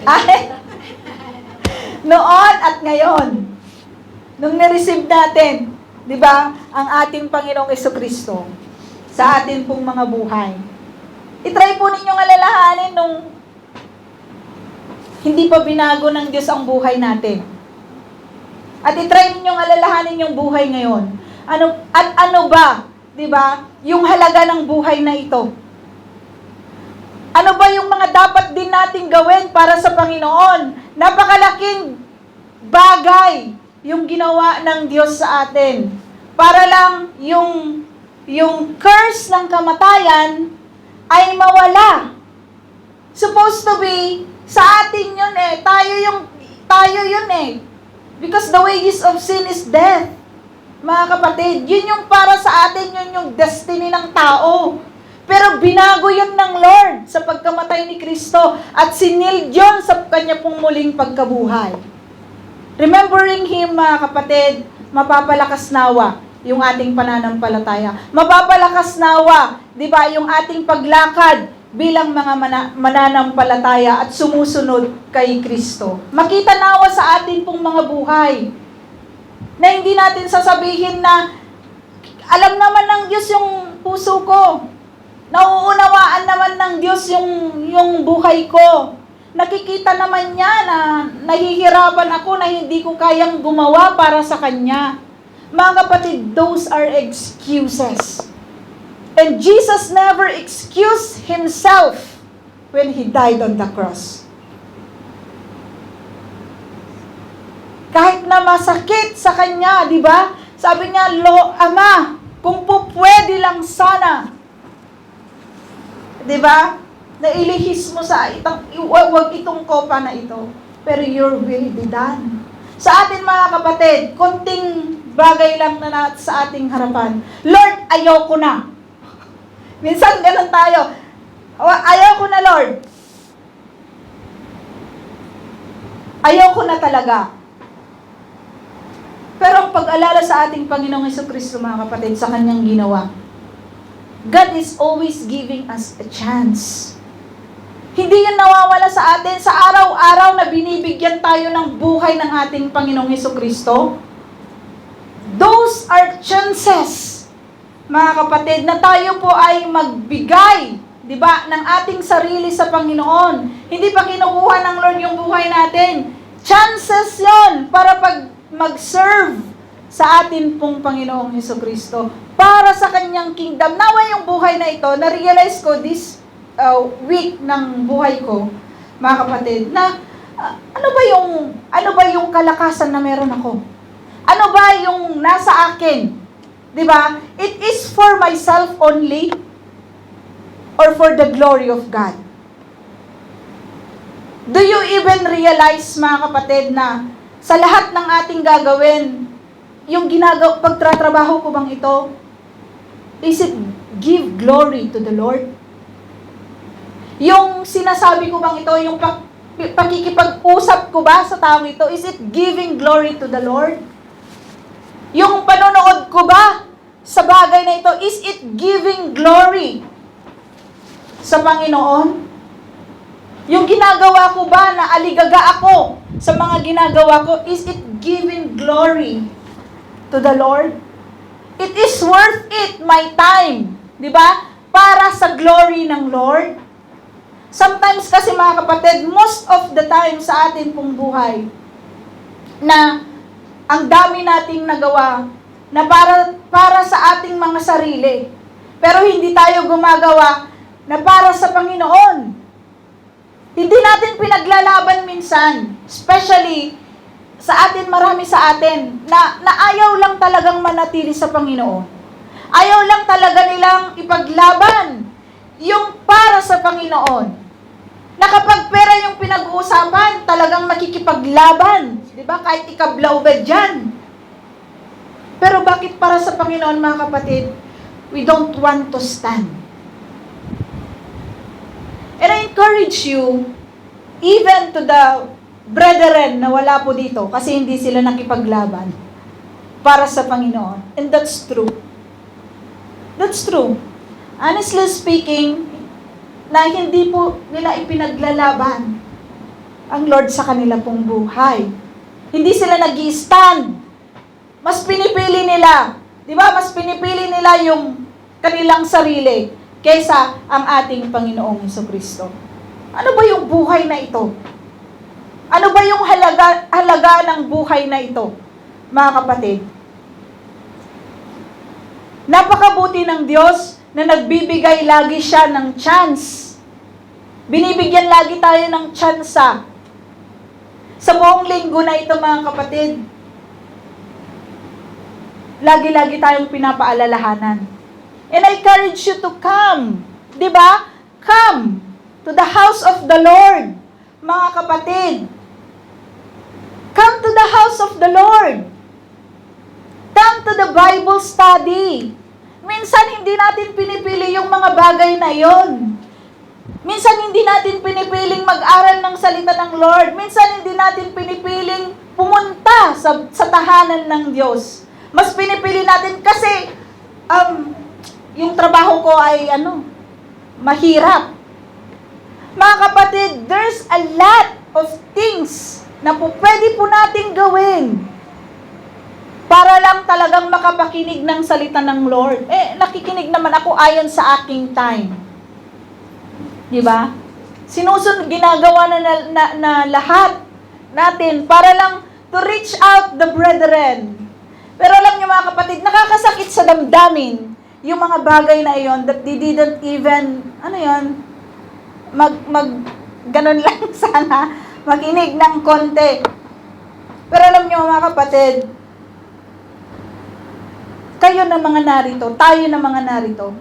Ay, noon at ngayon, nung na-receive natin, di ba, ang ating Panginoong Jesucristo sa atin pong mga buhay. Itry po ninyong alalahanin nung hindi pa binago ng Diyos ang buhay natin. At itry ninyong alalahanin yung buhay ngayon. Ano ba, di ba, yung halaga ng buhay na ito? Ano ba yung mga dapat din nating gawin para sa Panginoon? Napakalaking bagay yung ginawa ng Diyos sa atin. Para lang yung curse ng kamatayan ay mawala. Supposed to be sa atin yun eh. Tayo yun eh. Because the wages of sin is death. Mga kapatid, yun yung para sa atin, yun yung destiny ng tao. Pero binago yun ng Lord sa pagkamatay ni Kristo at siniled yun sa kanya pong muling pagkabuhay. Remembering Him, mga kapatid, mapapalakas nawa yung ating pananampalataya. Mapapalakas nawa, di ba, yung ating paglakad bilang mga mananampalataya at sumusunod kay Kristo. Makita nawa sa atin pong mga buhay na hindi natin sasabihin na alam naman ng Diyos yung puso ko. Nauunawaan naman ng Diyos yung buhay ko. Nakikita naman niya na nahihirapan ako na hindi ko kayang gumawa para sa Kanya. Mga kapatid, those are excuses. And Jesus never excused Himself when He died on the cross. Kahit na masakit sa Kanya, di ba? Sabi niya, Ama, kung po pwede lang sana. Di ba? Nailihis mo sa wag itong kopa na ito. Pero your will be done. Sa atin mga kapatid, konting bagay lang na sa ating harapan. Lord, ayoko na. Minsan ganun tayo. Ayoko na, Lord. Ayoko na talaga. Pero ang pag-alala sa ating Panginoong Jesucristo, mga kapatid, sa Kanyang ginawa, God is always giving us a chance. Hindi yun nawawala sa atin. Sa araw-araw na binibigyan tayo ng buhay ng ating Panginoong Jesucristo, those are chances, mga kapatid, na tayo po ay magbigay, di ba, ng ating sarili sa Panginoon. Hindi pa kinukuha ng Lord yung buhay natin. Chances yon para mag-serve sa atin pong Panginoong Jesucristo para sa Kanyang kingdom. Nawa yung buhay na ito, na-realize ko this week ng buhay ko, mga kapatid, na ano ba yung kalakasan na meron ako? Ano ba yung nasa akin? 'Di ba? It is for myself only or for the glory of God? Do you even realize, mga kapatid, na sa lahat ng ating gagawin, yung pagtatrabaho ko bang ito, is it give glory to the Lord? Yung sinasabi ko bang ito, yung pakikipag-usap ko ba sa taong ito, is it giving glory to the Lord? Yung panonood ko ba sa bagay na ito, is it giving glory sa Panginoon? Yung ginagawa ko ba na aligaga ako sa mga ginagawa ko, is it giving glory to the Lord? It is worth it, my time. Di ba? Para sa glory ng Lord. Sometimes kasi, mga kapatid, most of the time sa atin pong buhay, na ang dami nating nagawa na para sa ating mga sarili. Pero hindi tayo gumagawa na para sa Panginoon. Hindi natin pinaglalaban minsan, especially sa atin, marami sa atin, na ayaw lang talagang manatili sa Panginoon. Ayaw lang talaga nilang ipaglaban yung para sa Panginoon. Na kapag pera yung pinag-uusapan, talagang makikipaglaban. Di ba? Kahit ikablaw ba dyan. Pero bakit para sa Panginoon, mga kapatid, we don't want to stand? And I encourage you, even to the brethren na wala po dito, kasi hindi sila nakipaglaban para sa Panginoon. And that's true. That's true. Honestly speaking, na hindi po nila ipinaglalaban ang Lord sa kanila pong buhay. Hindi sila nag-i-stand. Mas pinipili nila, di ba? Mas pinipili nila yung kanilang sarili kaysa ang ating Panginoong Jesucristo. Ano ba yung buhay na ito? Ano ba yung halaga ng buhay na ito, mga kapatid? Napakabuti ng Diyos na nagbibigay lagi siya ng chance. Binibigyan lagi tayo ng tsansa. Sa buong linggo na ito, mga kapatid, lagi-lagi tayong pinapaalalahanan. And I encourage you to come. Di ba? Come to the house of the Lord, mga kapatid. Come to the house of the Lord. Come to the Bible study. Minsan hindi natin pinipili yung mga bagay na yon. Minsan hindi natin pinipiling mag-aral ng salita ng Lord. Minsan hindi natin pinipiling pumunta sa tahanan ng Diyos. Mas pinipili natin kasi yung trabaho ko ay mahirap. Mga kapatid, there's a lot of things na pwede po nating gawin para lang talagang makapakinig ng salita ng Lord. Nakikinig naman ako ayon sa aking time. Di ba? Ginagawa na lahat natin para lang to reach out the brethren. Pero alam niyo mga kapatid, nakakasakit sa damdamin yung mga bagay na iyon that they didn't even, ganun lang sana, makinig ng konti. Pero alam niyo mga kapatid, kayo na mga narito, tayo na mga narito,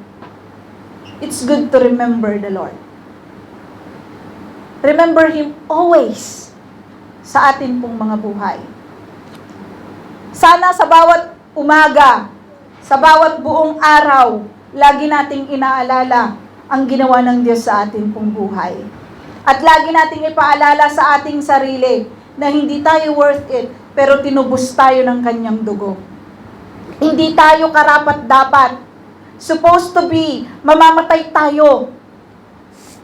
it's good to remember the Lord. Remember Him always sa atin pong mga buhay. Sana sa bawat umaga, sa bawat buong araw, lagi nating inaalala ang ginawa ng Diyos sa atin pong buhay. At lagi nating ipaalala sa ating sarili na hindi tayo worth it, pero tinubos tayo ng Kanyang dugo. Hindi tayo karapat-dapat. Supposed to be, mamamatay tayo.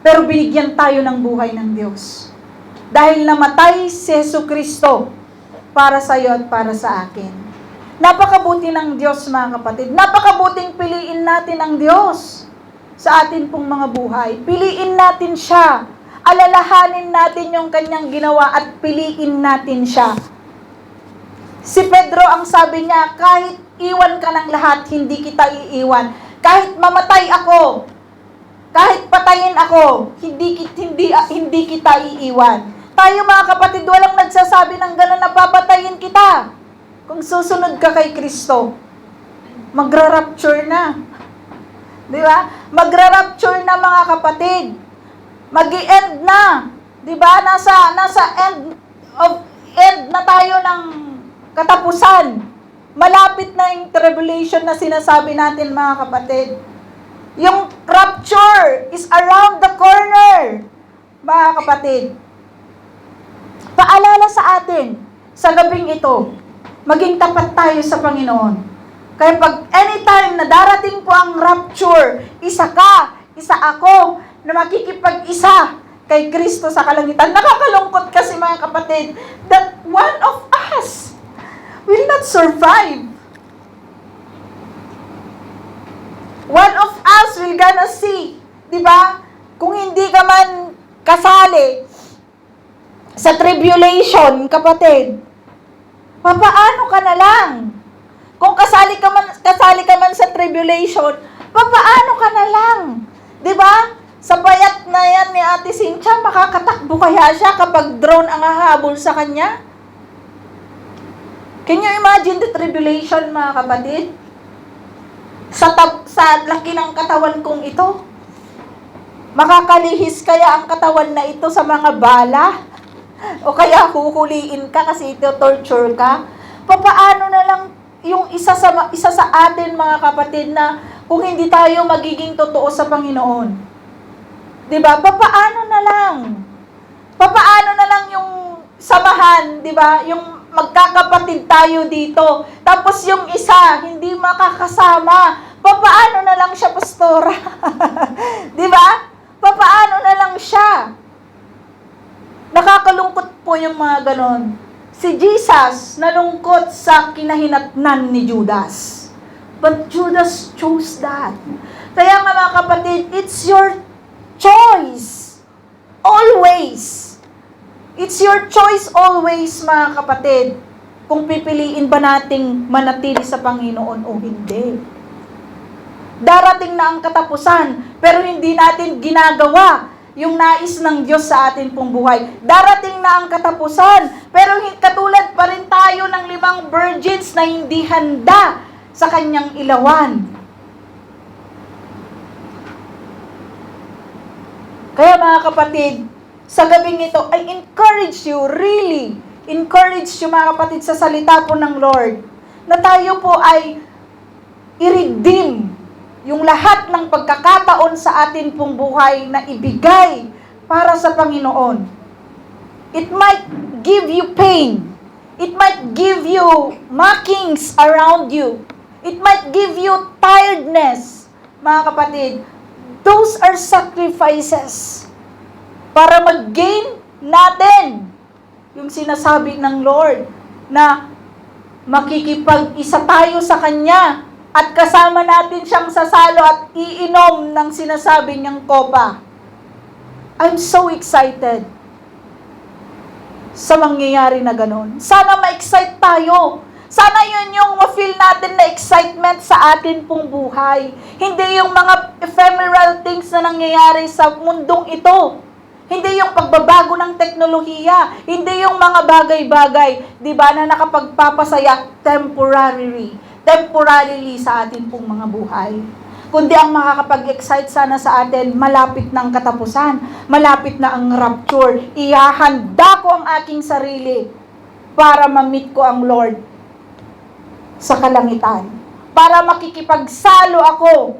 Pero binigyan tayo ng buhay ng Diyos. Dahil namatay si Jesucristo para sa iyo at para sa akin. Napakabuti ng Diyos mga kapatid. Napakabuting piliin natin ang Diyos sa atin pong mga buhay. Piliin natin siya. Alalahanin natin yung Kanyang ginawa at piliin natin siya. Si Pedro ang sabi niya, kahit iwan ka ng lahat, hindi kita iiwan. Kahit mamatay ako, kahit patayin ako, hindi kita iiwan. Tayo mga kapatid, walang nagsasabi ng gano'n na papatayin kita. Kung susunod ka kay Kristo, magra-rapture na. Di ba? Magra-rapture na mga kapatid. Mag-i-end na. Di ba? Nasa end na tayo ng katapusan. Malapit na yung tribulation na sinasabi natin mga kapatid. Yung rapture is around the corner, mga kapatid. Paalala sa atin, sa gabing ito, maging tapat tayo sa Panginoon. Kaya pag anytime na darating po ang rapture, isa ka, isa ako, na makikipag-isa kay Kristo sa kalangitan. Nakakalungkot kasi mga kapatid, that one of us will not survive. One of us will gonna see, di ba? Kung hindi ka man kasali sa tribulation, kapatid, papaano ka na lang? Kung kasali ka man sa tribulation, papaano ka na lang? Di ba? Sa payat na yan ni Ate Cynthia, makakatakbo kaya siya kapag drone ang hahabol sa kanya? Can you imagine the tribulation, mga kapatid? Sa laki ng katawan kong ito, makakalihis kaya ang katawan na ito sa mga bala? O kaya huhuliin ka kasi ito torture ka? Papaano na lang yung isa sa atin, mga kapatid, na kung hindi tayo magiging totoo sa Panginoon? Diba? Papaano na lang? Papaano na lang yung samahan, diba? Yung magkakapatid tayo dito. Tapos yung isa, hindi makakasama. Papaano na lang siya, pastora? Diba? Papaano na lang siya? Nakakalungkot po yung mga ganon. Si Jesus nalungkot sa kinahinatnan ni Judas. But Judas chose that. Kaya nga mga kapatid, it's your choice. Always. It's your choice always, mga kapatid, kung pipiliin ba nating manatili sa Panginoon o hindi. Darating na ang katapusan, pero hindi natin ginagawa yung nais ng Diyos sa atin pong buhay. Darating na ang katapusan, pero katulad pa rin tayo ng 5 virgins na hindi handa sa kanyang ilawan. Kaya mga kapatid, sa gabing ito, I encourage you, really, encourage you mga kapatid sa salita po ng Lord, na tayo po ay i-redeem yung lahat ng pagkakataon sa atin pong buhay na ibigay para sa Panginoon. It might give you pain. It might give you mockings around you. It might give you tiredness, mga kapatid. Those are sacrifices para mag-gain natin yung sinasabi ng Lord na makikipag-isa tayo sa Kanya at kasama natin siyang sasalo at iinom ng sinasabi niyang kopa. I'm so excited sa mangyayari na ganon. Sana ma-excite tayo Sana yun yung ma-feel natin na excitement sa atin pong buhay. Hindi yung mga ephemeral things na nangyayari sa mundong ito. Hindi yung pagbabago ng teknolohiya. Hindi yung mga bagay-bagay, di ba, na nakapagpapasaya temporarily sa atin pong mga buhay. Kundi ang makakapag-excite sana sa atin, malapit ng katapusan, malapit na ang rapture. Ihahanda ko ang aking sarili para ma-meet ko ang Lord sa kalangitan. Para makikipagsalo ako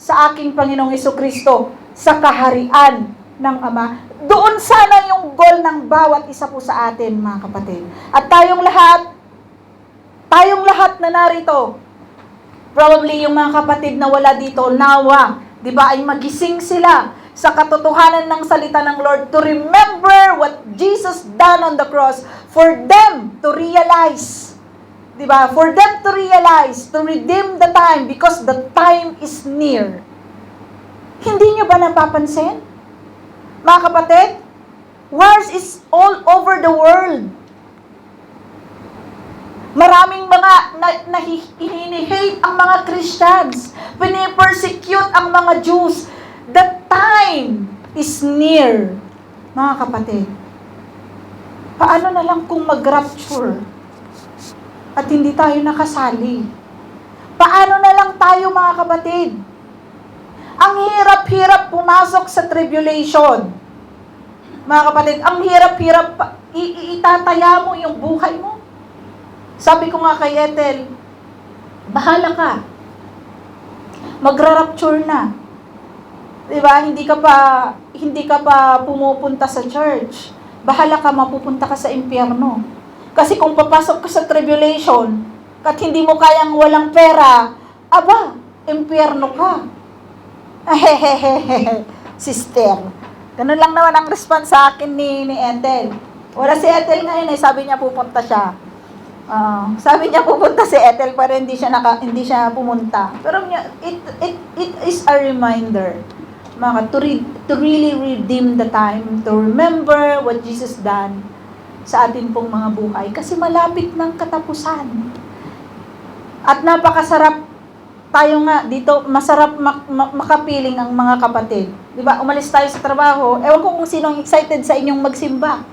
sa aking Panginoong Jesucristo sa kaharian ng Ama. Doon sana yung goal ng bawat isa po sa atin, mga kapatid. At tayong lahat na narito, probably yung mga kapatid na wala dito, nawa, di ba, ay magising sila sa katotohanan ng salita ng Lord to remember what Jesus done on the cross for them to realize. Diba? For them to realize, to redeem the time because the time is near. Hindi nyo ba napapansin? Mga kapatid, wars is all over the world. Maraming mga hini-hate ang mga Christians. Pini-persecute ang mga Jews. The time is near. Mga kapatid, paano na lang kung mag-rapture at hindi tayo nakasali? Paano na lang tayo, mga kapatid? Ang hirap-hirap pumasok sa tribulation. Mga kapatid, ang hirap-hirap, itataya mo yung buhay mo. Sabi ko nga kay Ethel, bahala ka. Magra-rapture na. Diba? Hindi ka pa pumupunta sa church. Bahala ka, mapupunta ka sa impyerno. Kasi kung papasok ka sa tribulation, at hindi mo kayang walang pera, aba, impyerno ka. Sister. Ganun lang naman ang response sa akin ni Ethel. Wala si Ethel ngayon sabi niya pupunta siya. Sabi niya pupunta si Ethel pero hindi siya pumunta. Pero it is a reminder to really redeem the time, to remember what Jesus done sa atin pong mga buhay. Kasi malapit ng katapusan. At napakasarap tayo nga dito, masarap makapiling ang mga kapatid. Diba? Umalis tayo sa trabaho. Ewan ko kung sinong excited sa inyong magsimba.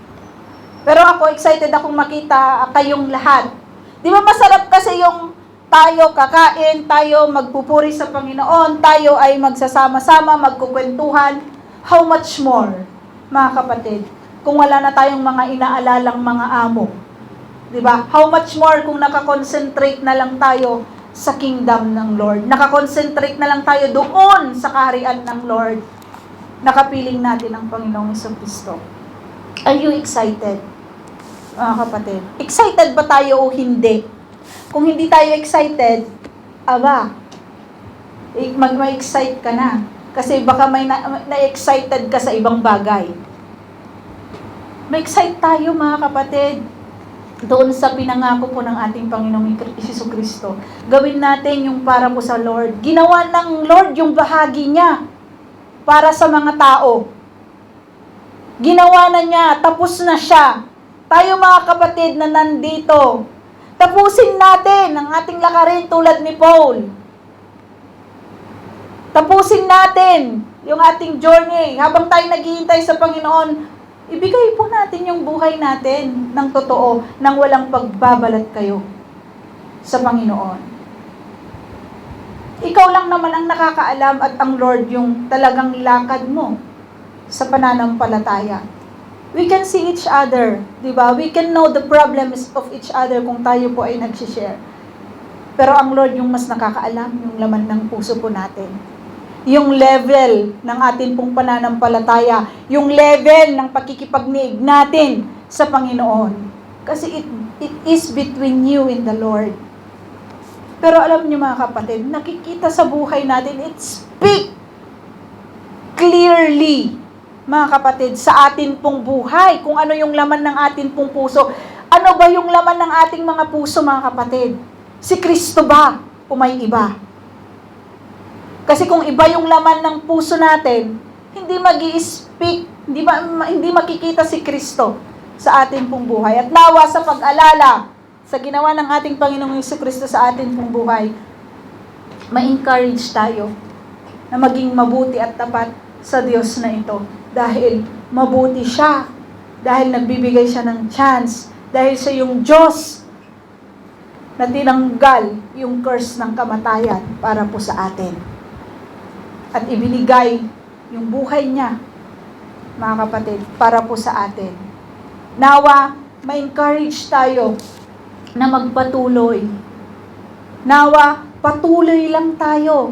Pero ako, excited akong makita kayong lahat. Diba masarap kasi yung tayo kakain, tayo magpupuri sa Panginoon, tayo ay magsasama-sama, magkukwentuhan. How much more, mga kapatid, kung wala na tayong mga inaalalang mga amo. Diba? How much more kung nakakonsentrate na lang tayo sa kingdom ng Lord. Nakakonsentrate na lang tayo doon sa kaharian ng Lord. Nakapiling natin ang Panginoong Jesucristo. Are you excited, mga kapatid? Excited ba tayo o hindi? Kung hindi tayo excited, mag-excite ka na. Kasi baka may na-excited ka sa ibang bagay. Ma-excite tayo, mga kapatid, doon sa pinangako po ng ating Panginoong Jesucristo. Gawin natin yung para po sa Lord. Ginawa ng Lord yung bahagi niya para sa mga tao. Ginawa na niya, tapos na siya. Tayo, mga kapatid na nandito, tapusin natin ang ating lakarin tulad ni Paul. Tapusin natin yung ating journey. Habang tayo naghihintay sa Panginoon, ibigay po natin yung buhay natin ng totoo, nang walang pagbabalat kayo sa Panginoon. Ikaw lang naman ang nakakaalam at ang Lord yung talagang lakad mo sa pananampalataya. We can see each other, di ba? We can know the problems of each other kung tayo po ay nag-share. Pero ang Lord yung mas nakakaalam, yung laman ng puso po natin. Yung level ng atin pong pananampalataya, yung level ng pakikipagniig natin sa Panginoon. Kasi it is between you and the Lord. Pero alam niyo, mga kapatid, nakikita sa buhay natin, it speak clearly, mga kapatid, sa atin pong buhay, kung ano yung laman ng atin pong puso. Ano ba yung laman ng ating mga puso, mga kapatid? Si Kristo ba o may iba? Kasi kung iba yung laman ng puso natin, hindi mag-i-speak, hindi makikita si Kristo sa ating pong buhay. At nawa sa pag-alala sa ginawa ng ating Panginoong Jesucristo sa atin pong buhay, ma-encourage tayo na maging mabuti at tapat sa Diyos na ito. Dahil mabuti siya. Dahil nagbibigay siya ng chance. Dahil siya yung Diyos na tinanggal yung curse ng kamatayan para po sa atin. At ibinigay yung buhay niya, mga kapatid, para po sa atin. Nawa, ma-encourage tayo na magpatuloy. Nawa, patuloy lang tayo.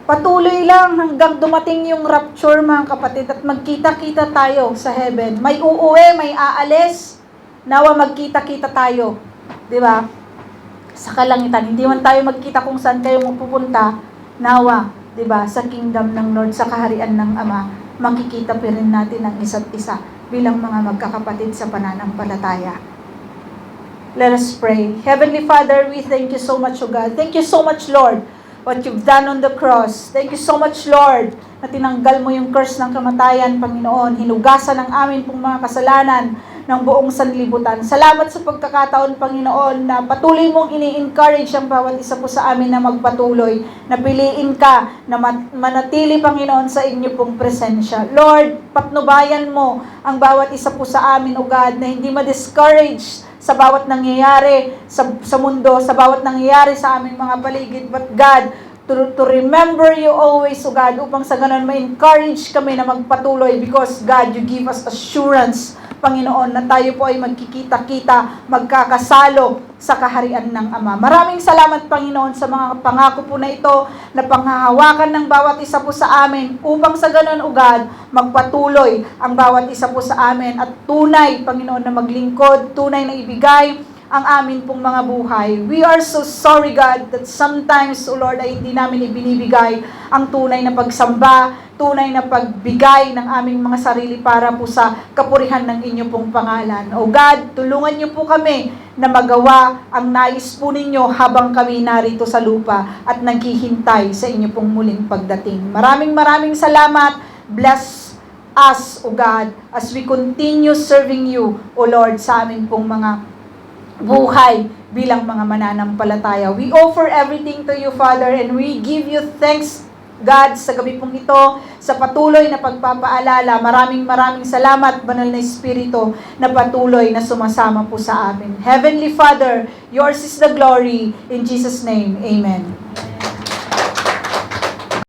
Patuloy lang hanggang dumating yung rapture, mga kapatid, at magkita-kita tayo sa heaven. May uuwi, may aalis. Nawa, magkita-kita tayo. Di ba? Sa kalangitan. Hindi man tayo magkita kung saan kayo mapupunta. Nawa, di ba? Sa kingdom ng Lord, sa kaharian ng Ama, makikita pa rin natin ang isa't isa bilang mga magkakapatid sa pananampalataya. Let us pray. Heavenly Father, we thank you so much, O God. Thank you so much, Lord, what you've done on the cross. Thank you so much, Lord, na tinanggal mo yung curse ng kamatayan, Panginoon. Hinugasan ang amin pong mga kasalanan ng buong sanlibutan. Salamat sa pagkakataon, Panginoon, na patuloy mong ini-encourage ang bawat isa po sa amin na magpatuloy, na piliin ka, na manatili, Panginoon, sa inyo pong presensya. Lord, patnubayan mo ang bawat isa po sa amin, O God, na hindi ma-discourage sa bawat nangyayari sa mundo, sa bawat nangyayari sa aming mga paligid. But God, to remember you always, O God, upang sa ganun ma-encourage kami na magpatuloy because God, you give us assurance, Panginoon, na tayo po ay magkikita-kita, magkakasalo sa kaharian ng Ama. Maraming salamat, Panginoon, sa mga pangako po na ito na panghahawakan ng bawat isa po sa amin upang sa ganun, O God, magpatuloy ang bawat isa po sa amin at tunay, Panginoon, na maglingkod, tunay na ibigay ang amin pong mga buhay. We are so sorry, God, that sometimes, O Lord, ay hindi namin ibinibigay ang tunay na pagsamba, tunay na pagbigay ng aming mga sarili para po sa kapurihan ng inyo pong pangalan. O God, tulungan niyo po kami na magawa ang nais po ninyo habang kami narito sa lupa at naghihintay sa inyo pong muling pagdating. Maraming salamat. Bless us, O God, as we continue serving you, O Lord, sa amin pong mga buhay bilang mga mananampalataya. We offer everything to you, Father, and we give you thanks, God, sa gabi pong ito, sa patuloy na pagpapaalala. Maraming salamat, Banal na Espiritu, na patuloy na sumasama po sa amin. Heavenly Father, yours is the glory. In Jesus' name, Amen.